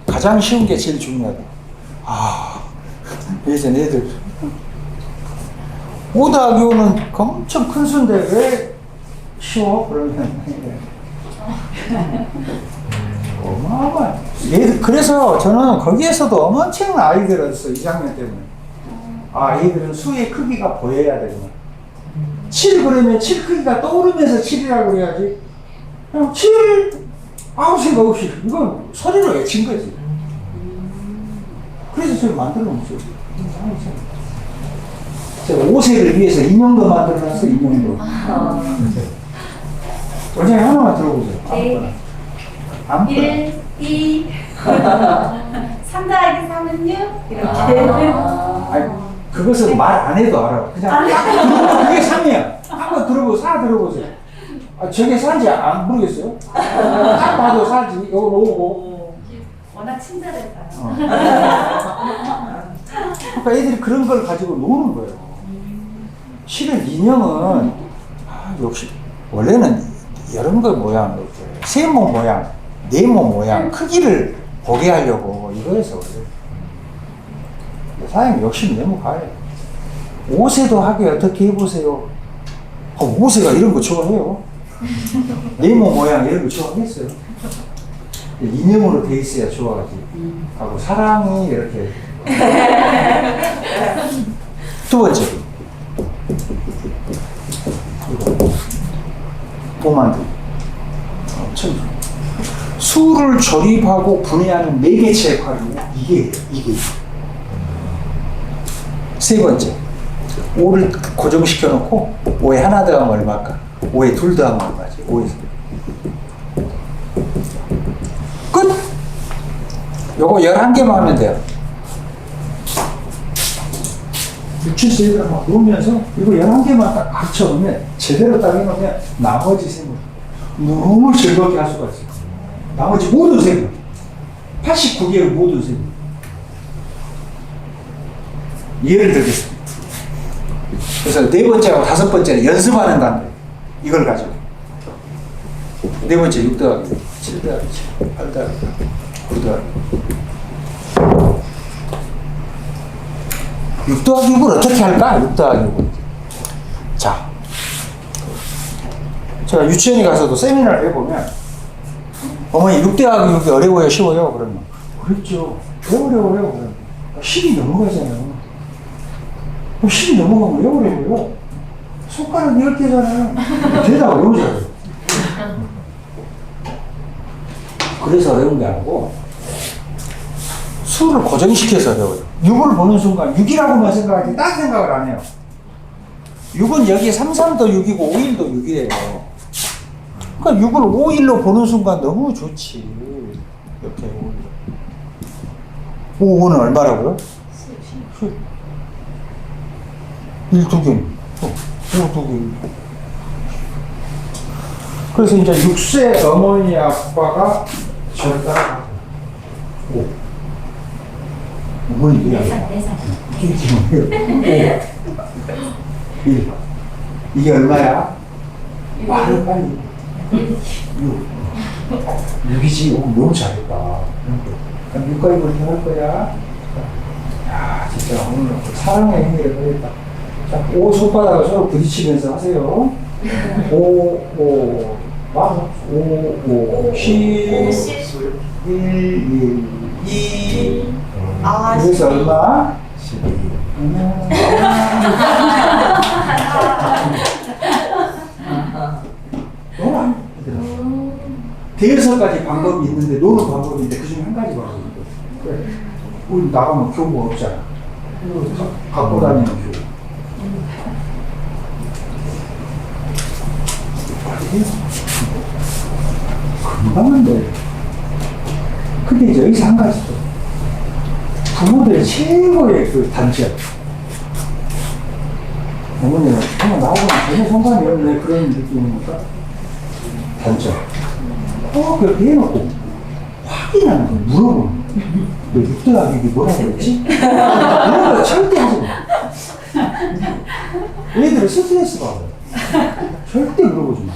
가장 쉬운 게 제일 중요하다. 예전에 애들 5 더하기 5는 엄청 큰 수인데 왜 쉬워? 그러면 어마어마해. 얘들, 그래서 저는 거기에서도 엄청난 아이디어를 얻었어요. 이 장면 때문에. 얘들은 수의 크기가 보여야 되구나. 7 그러면 7 크기가 떠오르면서 7이라고 그래야지. 그냥 7 아무 생각 없이 이건 소리로 외친 거지. 그래서 저를 만들어 놓죠. 제가 5세를 위해서 인형도 만들어놨어. 인형도. 원장님 하나만 들어보세요. 네. 아무거나. 1, 2, 3 더하기 3은 6 이렇게. 그것은 말 안 해도 알아. 그냥 딱 그게 3이야. 한번 들어보세요. 4 들어보세요. 저게 4인지 안 모르겠어요? 딱 봐도 4지. 이거 5고. 워낙 친절해서요. 그러니까 애들이 그런 걸 가지고 노는 거예요. 실은 인형은 역시 원래는 이런 거 모양, 세모 모양, 네모 모양, 크기를 보게 하려고 이거에서 그래요. 사장님 욕심 내면 가요. 5세도 하게 어떻게 해보세요. 5세가 이런 거 좋아해요. 네모 모양 이런 거 좋아하겠어요. 인형으로 돼 있어야 좋아하지. 하고 사랑이 이렇게. 두 번째. 도만두. 수를 조립하고 분해하는 매개체 역할이 이게. 세 번째. 5를 고정시켜 놓고 5에 하나 더하면 얼마일까? 5에 둘 더하면 얼마지? 5에서. 끝! 요거 11개만 하면 돼요. 유치수 애들 막 놓으면서 이거 11개만 딱 합쳐놓으면 제대로 딱 해놓으면 나머지 셈을 너무 즐겁게 할 수가 있어요. 나머지 모든 셈을 89개의 모든 셈을 예를 들겠습니다. 그래서 네 번째하고 다섯 번째는 연습하는 단계. 이걸 가지고. 네 번째 6 더하기 7 더하기 7, 8 더하기 9 더하기 6 더하기 6을 어떻게 할까? 6 더하기 6을. 자, 제가 유치원에 가서도 세미나를 해보면 어머니 6 더하기 6이 어려워요? 쉬워요? 그러면 그렇죠. 왜 어려워요? 그러면 10이 넘어가잖아요. 10이 넘어가면 왜 어려워요? 손가락 10개잖아요. 대답 너무 잘해요. 그래서 어려운 게 아니고 수를 고정시켜서 어려워요. 6을 보는 순간 6이라고만 생각하지 딴 생각을 안 해요. 6은 여기 3, 3도 6이고 5, 1도 6이래요. 그러니까 6을 5, 1로 보는 순간 너무 좋지. 이렇게 5, 5는 얼마라고요? 10. 1, 2개. 5, 2개. 그래서 이제 6세 어머니 아빠가 저를 따라가요. 5. 어머니 누구야? 4살. 5. 1. 이게 얼마야? 말을 빨리. 6. 6이지? 너무 잘했다. 그럼 6까지 그렇게 할 거야? 야, 진짜 오늘 사랑의 힘을 보였다. 자, 5 손바닥을 서로 부딪히면서 하세요. 5, 5, 5, 10, 1, 2, 그래서 얼마? 12. 너무 대여섯까지 방법이 있는데 노는 방법인데 그 중에 한 가지 방법이 있거든. 그래. 우리 나가면 교복 없잖아. 갖고 다니는 교복. 금방 한데. 근데 이제 여기서 한 가지 또. 부모들의 최고의 그 단점. 어머니는 그냥 나오고는 전혀 상관이 없네 그런 느낌이니까. 단점. 그렇게 해놓고 확인하는 거 물어보는 거. 너 6 더하기 이게 뭐라고 그랬지? 이런 거 절대 하지 마. 얘들은 스트레스 받아요. 절대 물어보지 마.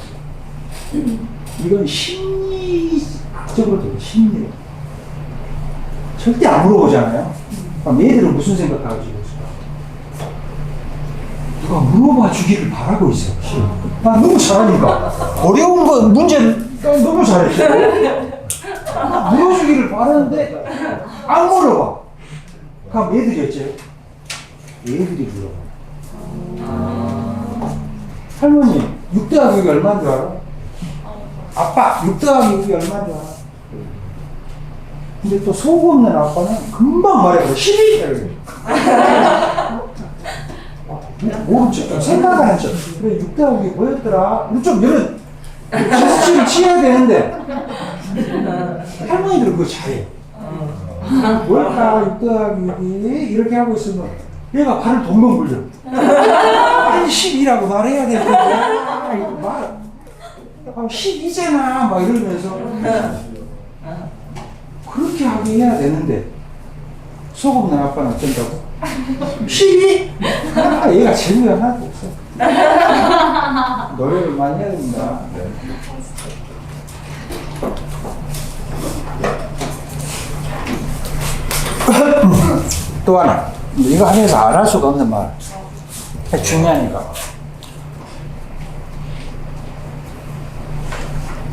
이건 심리학적으로 돼요. 심리로. 절대 안 물어보잖아요. 그럼 얘들은 무슨 생각하고 지금 있을까? 누가 물어봐 주기를 바라고 있어. 나 너무 잘하니까. 어려운 건 문제를 나 너무 잘했어. 물어주기를 바라는데 안 물어봐. 그럼 얘들이 어째요? 얘들이 물어봐. 할머니 6 더하기 6이 얼마인 줄 알아? 아빠 6 더하기 6이 얼마인 줄 알아? 근데 또 속 없는 아빠는 금방 말해버려. 12! 이러게. 모르죠. 생각하는 척. 그래 6 더하기 뭐였더라? 좀 이런 제스처를 취해야 되는데 할머니들은 그거 잘해. 뭘까 6 더하기 6이 이렇게 하고 있으면 얘가 발을 동동 굴려. 아니 12라고 말해야 되는데 이거 말 12잖아 막 이러면서 그렇게 하게 해야 되는데 속 없는 아빠는 어쩐다고? 12? 얘가 재미가 하나도 없어. 노력을 많이 해야 됩니다. 네. 또 하나 이거 하면서 안 할 수가 없는 말 중요하니까.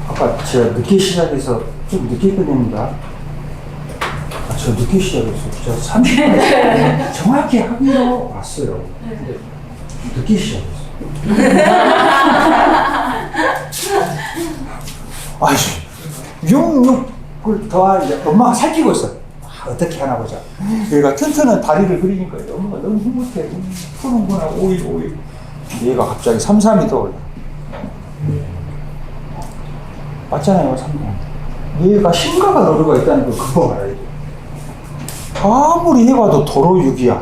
아까 제가 늦게 시작해서 좀 늦게 끝냅니다. 저 늦게 시작했어요. 저 30분 정확히 하기로 왔어요. 근데 늦게 시작했어요. 아이씨, 6을 더하자. 엄마가 살피고 있어. 어떻게 하나 보자. 얘가 튼튼한 다리를 그리니까 엄마가 너무 흐뭇해. 푸는구나, 5일, 5일. 얘가 갑자기 3, 3이 떠올라. 맞잖아요, 3년. 얘가 심가가 노루가 있다는 걸 그거 알아야 돼. 아무리 해봐도 도로 6이야.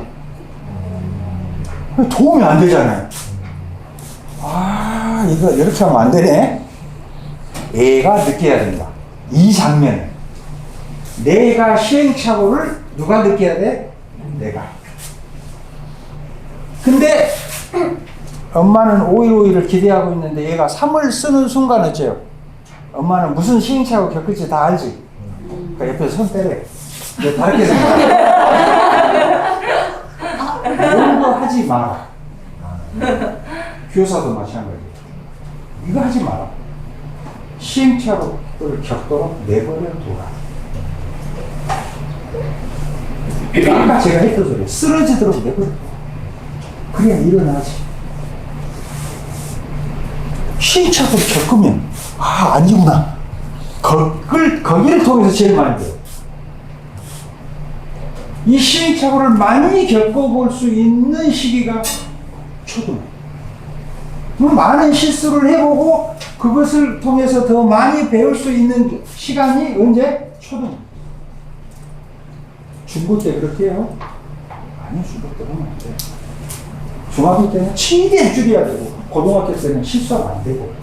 도움이 안 되잖아요. 아, 이거 이렇게 하면 안 되네. 애가 느껴야 된다. 이 장면을. 내가 시행착오를 누가 느껴야 돼? 내가. 근데 엄마는 5일 기대하고 있는데 얘가 3을 쓰는 순간 어째요? 엄마는 무슨 시행착오 겪을지 다 알지? 그러니까 옆에서 손 때려. 이제 다르게 생각해. 이런 거 하지 마라. 교사도 마찬가지예요. 이거 하지 마라. 시행착오를 겪도록 내버려 둬라. 아까 제가 했던 소리 쓰러지도록 내버려 둬. 그래야 일어나지. 시행착오를 겪으면 아니구나. 거기를 통해서 제일 많이 돼요. 이 시행착오를 많이 겪어볼 수 있는 시기가 초등. 많은 실수를 해보고 그것을 통해서 더 많이 배울 수 있는 시간이 언제? 초등. 중고 때 그렇게 해요? 아니요, 중고 때 하면 안 돼요. 중학교 때는 최대한 줄여야 되고, 고등학교 때는 실수하면 안 되고.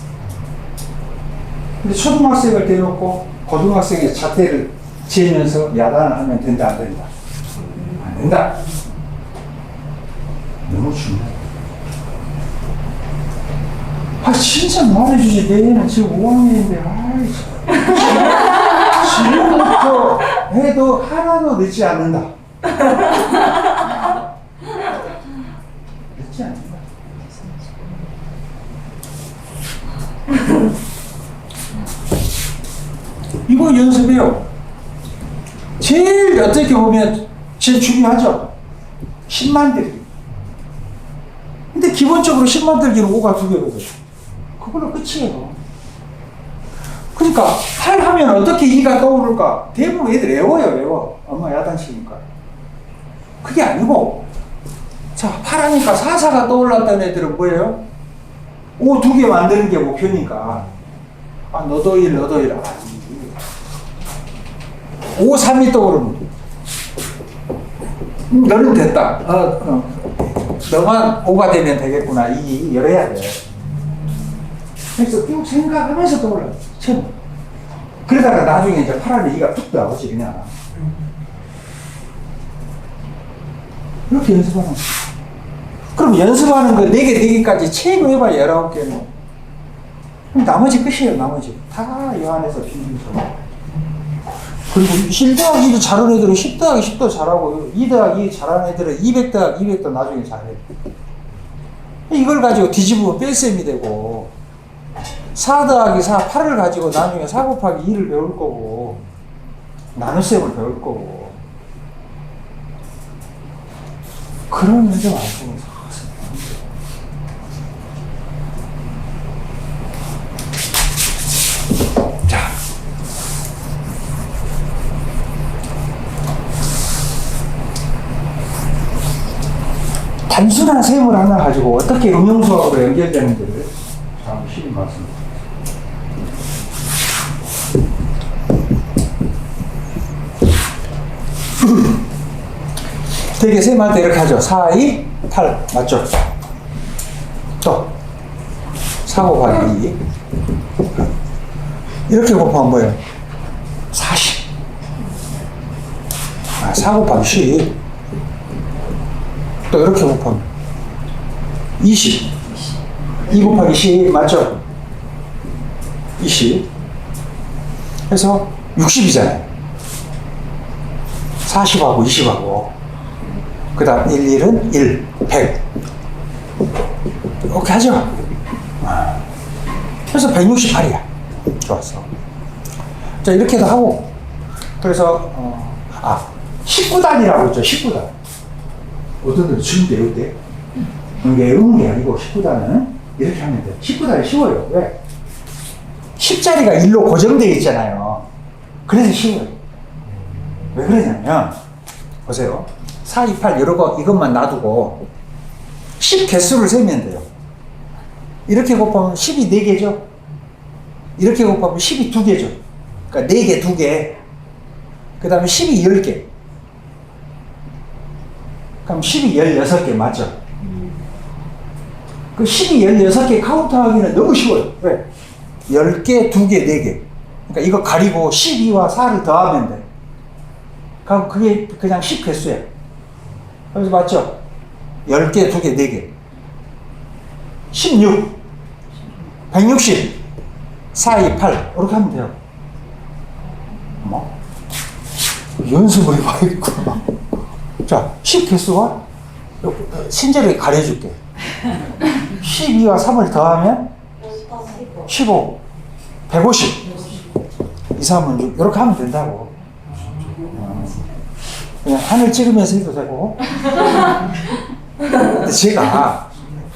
근데 초등학생을 대놓고 고등학생의 자퇴를 지으면서 야단을 하면 된다, 안 된다? 안 된다. 너무 중요해. 진짜 말해주지. 내 애는 지금 5학년인데, 지금부터 해도 하나도 늦지 않는다. 늦지 않는다. 이거 연습해요. 제일 어떻게 보면 제일 중요하죠. 10만 들기. 근데 기본적으로 10만 들기는 5가 2개거든요. 그걸로 끝이에요. 그러니까 8 하면 어떻게 2가 떠오를까? 대부분 애들 외워. 엄마 야단치니까. 그게 아니고, 자, 8 하니까 4, 4가 떠올랐던 애들은 뭐예요? 5 2개 만드는 게 목표니까. 너도 1, 너도 1. 5, 3이 떠오르면 너는 됐다. 너만 5가 되면 되겠구나. 이래야 돼. 그래서 쭉 생각하면서 떠올라. 그러다가 나중에 이제 8안에 2가 툭 나오지, 그냥. 이렇게 연습하는 거야. 그럼 연습하는 거 4개, 4개까지 최고 해봐야 19개는. 그럼 나머지 끝이에요, 나머지. 다 이 안에서 비밀서. 그리고 1 더하기 1이 잘하는 애들은 10 더하기 10도 잘하고, 2 더하기 2 잘하는 애들은 200 더하기 200도 나중에 잘해. 이걸 가지고 뒤집으면 뺄셈이 되고, 4 더하기 4, 8을 가지고 나중에 4 곱하기 2를 배울 거고, 나눗셈을 배울 거고, 그런 문제 많습니다. 자. 단순한 셈을 하나 가지고 어떻게 음용수학으로 연결되는지를 잠시 말씀드립니다. 되게 셈할 때 이렇게 하죠. 4, 2, 8 맞죠? 또 4 곱하기 2 이렇게 곱하면 뭐예요? 40. 4 곱하기 10. 또 이렇게 곱하면 20. 2 곱하기 10 맞죠? 20. 그래서 60이잖아요. 40하고 20하고 그 다음 1, 1은 1, 100 이렇게 하죠. 그래서 168이야. 좋았어. 자, 이렇게도 하고 그래서 19단이라고 있죠. 19단. 어떤 분은 지금 배울 때 이게 외우는 게 아니고 19단은 이렇게 하면 돼요. 19단이 쉬워요. 왜? 10자리가 1로 고정되어 있잖아요. 그래서 쉬워요. 왜 그러냐면 보세요. 4, 2, 8 여러 거 이것만 놔두고 10 개수를 세면 돼요. 이렇게 곱하면 10이 4개죠. 이렇게 곱하면 10이 2개죠. 그러니까 4개, 2개. 그 다음에 10이 10개. 그럼 10이 16개 맞죠? 그 10이 16개 카운트하기는 너무 쉬워요. 왜? 10개, 2개, 4개. 그러니까 이거 가리고 12와 4를 더하면 돼. 그럼 그게 그냥 10 개수예요. 그래서 맞죠? 10개, 2개, 4개. 16. 160. 4, 2, 8. 이렇게 하면 돼요. 뭐? 연습을 해봐야겠구나. 자, 10 개수가 친절하게 가려줄게. 12와 3을 더하면 15. 150. 2, 3은 6. 이렇게 하면 된다고. 그냥 하늘 찍으면서 해도 되고. 근데 제가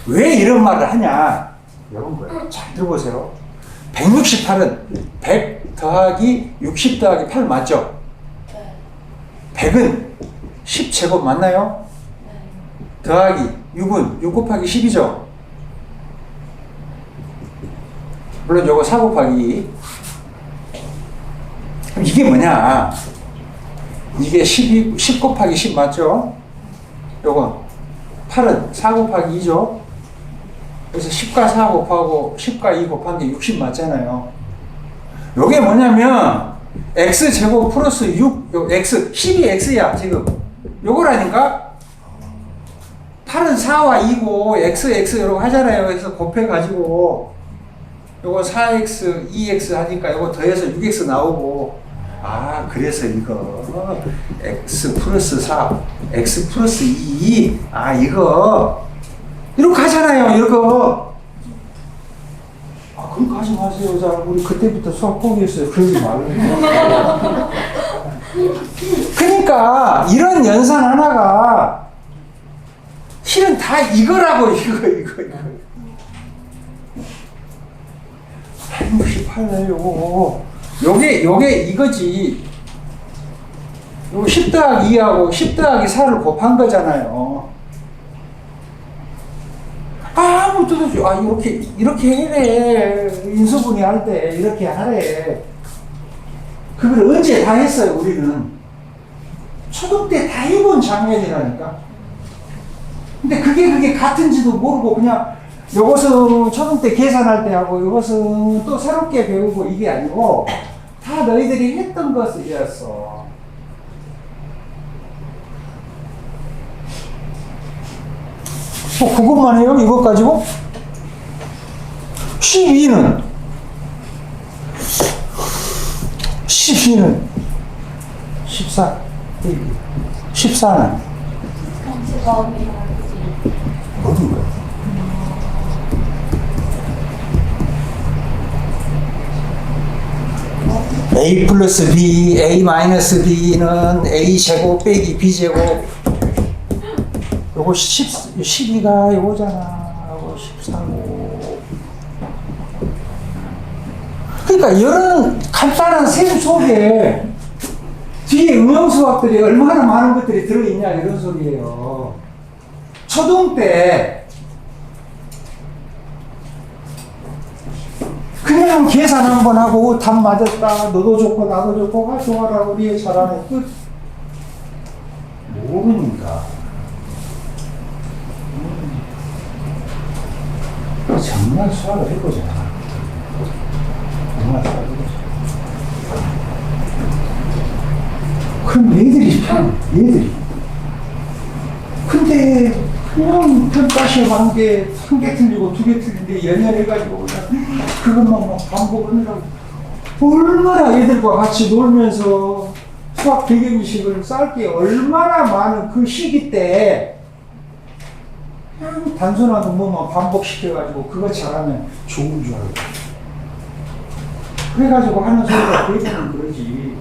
왜 이런 말을 하냐. 이런 거예요. 잘 들어보세요. 168은 100 더하기 60 더하기 8 맞죠? 100은 10제곱 맞나요? 더하기 6은 6 곱하기 10이죠? 물론 요거 4 곱하기 2. 그럼 이게 뭐냐? 이게 10 곱하기 10 맞죠? 요거 8은 4 곱하기 2죠? 그래서 10과 4 곱하고 10과 2 곱한 게 60 맞잖아요. 요게 뭐냐면 x제곱 플러스 6, 요 x, 10이 x야 지금. 요거라니까? 8은 4와 2고 x 이러고 하잖아요. 그래서 곱해가지고 요거 4x, 2x 하니까 요거 더해서 6x 나오고, 아 그래서 이거 x 플러스 4, x 플러스 2, 아 이거 이렇게 하잖아요. 이거. 아 그렇게 하지 마세요. 자 우리 그때부터 수학 포기했어요. 그러지 말라고. 그러니까 이런 연산 하나가 실은 다 이거라고. 이거 168네요. 요게 이거지. 요거 10 더하기 2하고 10 더하기 4를 곱한 거잖아요. 아무것도 아 이렇게 해래. 인수분해 할 때 이렇게 하래. 그걸 언제 다 했어요. 우리는 초등 때 다 해본 장면이라니까. 근데 그게 같은지도 모르고 그냥 요것은 초등 때 계산할 때 하고 요것은 또 새롭게 배우고 이게 아니고 다 너희들이 했던 것이었어. 그것만 해요? 이것 가지고? 12는 14 14는 뭐든 거야? a 플러스 b, a 마이너스 b는 a 제곱 빼기 b 제곱. 요거 12가 요거잖아. 요거 14고. 그러니까 이런 간단한 셈 속에 뒤에 응용수학들이 얼마나 많은 것들이 들어있냐 이런 소리예요. 초등 때 그냥 계산 한번 하고 답 맞았다. 너도 좋고 나도 좋고 좋아라 우리 잘하네 끝. 모르니까. 정말 수학을 해보자. 정말 수학을 해보자. 그럼 얘들이 근데 그냥 평가시험 한 개 틀리고 2개 틀린데 연연해가지고 그냥 그것만 막 반복하느라고 얼마나 애들과 같이 놀면서 수학 배경지식을 쌓을 게 얼마나 많은 그 시기 때 단순한 것만 반복시켜가지고 그거 잘하면 좋은 줄 알고 그래가지고 하는 소리가 대부분 그러지.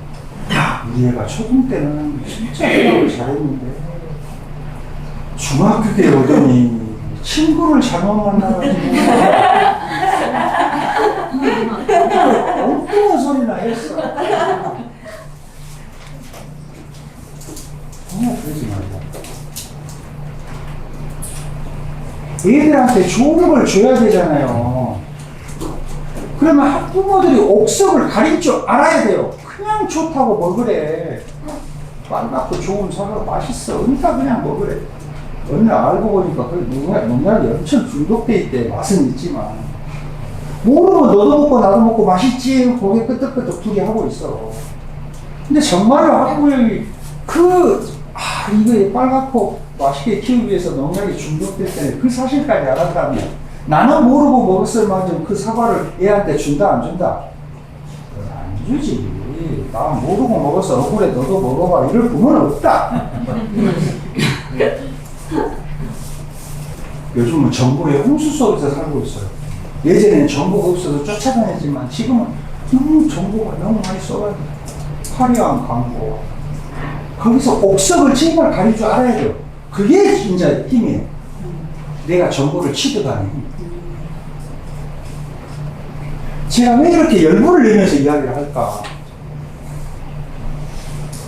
우리 애가 초등 때는 진짜 수학을 잘했는데 중학교 때 오더니 친구를 잘못 만나가지고 엉뚱한 소리나 했어. 정말 그러지 말자. 애들한테 좋은 걸 줘야 되잖아요. 그러면 학부모들이 옥석을 가릴 줄 알아야 돼요. 그냥 좋다고 먹으래. 빨갛고 좋은 사과 맛있어. 은타 그냥 먹으래. 어느 날 알고 보니까 그 농약이 엄청 중독돼 있대. 맛은 있지만 모르면 너도 먹고 나도 먹고 맛있지 고개 끄덕끄덕 두개 하고 있어. 근데 정말로 학부모님이 이거 빨갛고 맛있게 키우기 위해서 농약이 중독됐다는 그 사실까지 알았다면 나는 모르고 먹었을 만큼 그 사과를 애한테 준다 안 준다? 안 주지. 나 모르고 먹어서 억울해 너도 먹어봐 이럴 부모는 없다. 요즘은 정보의 홍수 속에서 살고 있어요. 예전에는 정보가 없어서 쫓아다녔지만 지금은 너무 정보가 너무 많이 써가지고 화려한 광고 거기서 옥석을 제발 가릴 줄 알아야 돼요. 그게 진짜 힘이에요. 내가 정보를 취득하는 힘. 제가 왜 이렇게 열불을 내면서 이야기를 할까?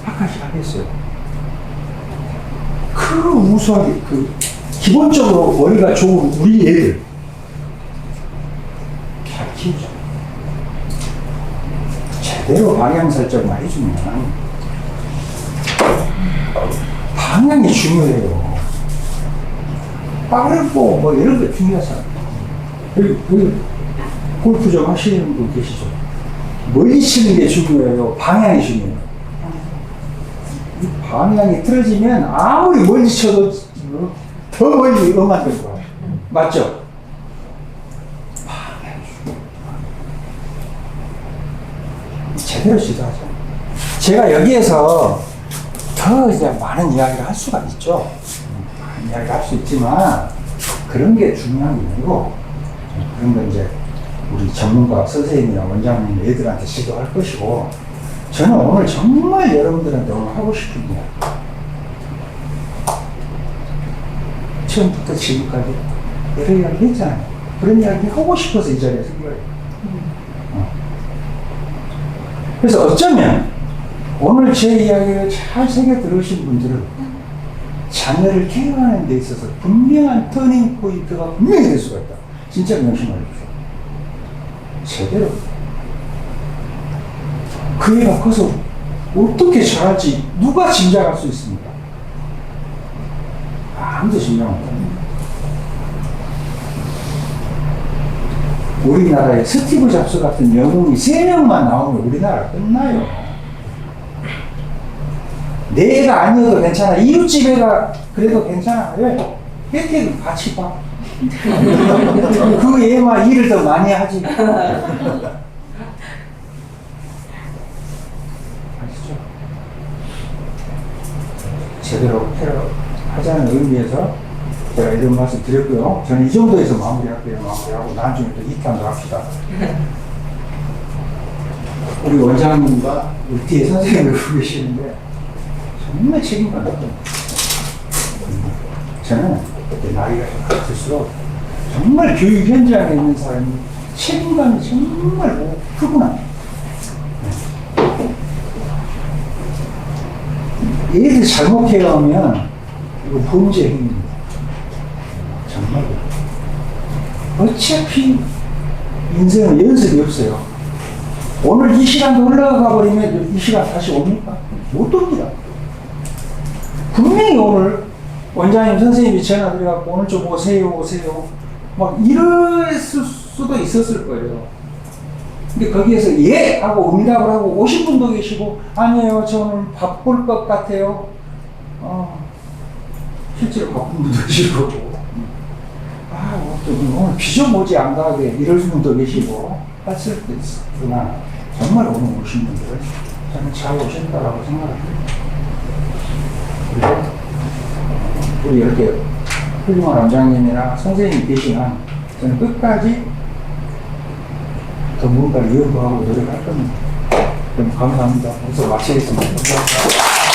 아까 시작했어요. 그 우수하게 기본적으로 머리가 좋은 우리 애들 잘 키우자. 제대로 방향 설정만 해주면 방향이 중요해요. 빠르고 뭐 이런 게 중요하잖아요. 여기 골프 좀 하시는 분 계시죠? 멀리 치는 게 중요해요. 방향이 중요해요. 이 방향이 틀어지면 아무리 멀리 쳐도 더 멀리 음악 될 거야. 맞죠? 방향이 중요해요. 제대로 지도하자. 제가 여기에서 더 이제 많은 이야기를 할 수가 있죠. 많은 이야기를 할 수 있지만 그런 게 중요한 게 아니고 그런 건 이제 우리 전문가 선생님이나 원장님 애들한테 지도할 것이고 저는 오늘 정말 여러분들한테 오늘 하고 싶은 이야기 처음부터 지금까지 여러 이야기 했잖아요. 그런 이야기 하고 싶어서 이 자리에 선 거예요. 그래서 어쩌면 오늘 제 이야기를 잘 새겨 들으신 분들은 자녀를 케어하는 데 있어서 분명한 터닝 포인트가 분명히 될 수가 있다. 진짜 명심하십시오. 제대로 그 애가 커서 어떻게 자랄지 누가 짐작할 수 있습니까? 아무도 짐작 못합니다. 우리나라에 스티브 잡스 같은 영웅이 3명만 나오면 우리나라 끝나요. 내 애가 아니어도 괜찮아. 이웃집 애가 그래도 괜찮아. 왜? 혜택을 같이 봐. 그 애만 일을 더 많이 하지. 아시죠? 제대로 하자는 의미에서 제가 이런 말씀 드렸고요. 저는 이 정도에서 마무리할게요. 마무리하고 나중에 또 2탄도 합시다. 우리 원장님과 우리 뒤에 선생님을 보고 계시는데 정말 책임감 있거든요. 저는 나이가 들수록 정말 교육 현장에 있는 사람이 책임감이 정말 크구나. 얘들 잘못 케어하면 이거 범죄 행위입니다. 정말. 어차피 인생은 연습이 없어요. 오늘 이 시간도 흘러가 버리면 이 시간 다시 옵니까? 못 옵니다. 분명히 오늘 원장님 선생님이 전화 드려갖고 오늘 좀 오세요 막 이럴 수도 있었을 거예요. 근데 거기에서 예! 하고 응답을 하고 오신 분도 계시고 아니에요 저 오늘 바쁠 것 같아요. 실제로 바쁜 분도 계시고 오늘 비 좀 오지 안 가게 이럴 분도 계시고 했을 때 있으나 정말 오늘 오신 분들은 저는 잘 오신다라고 생각합니다. 우리 이렇게 훌륭한 원장님이나 선생님이 계시면 저는 끝까지 더 뭔가를 연구하고 노력할 겁니다. 그럼 감사합니다. 여기서 마치겠습니다. 감사합니다.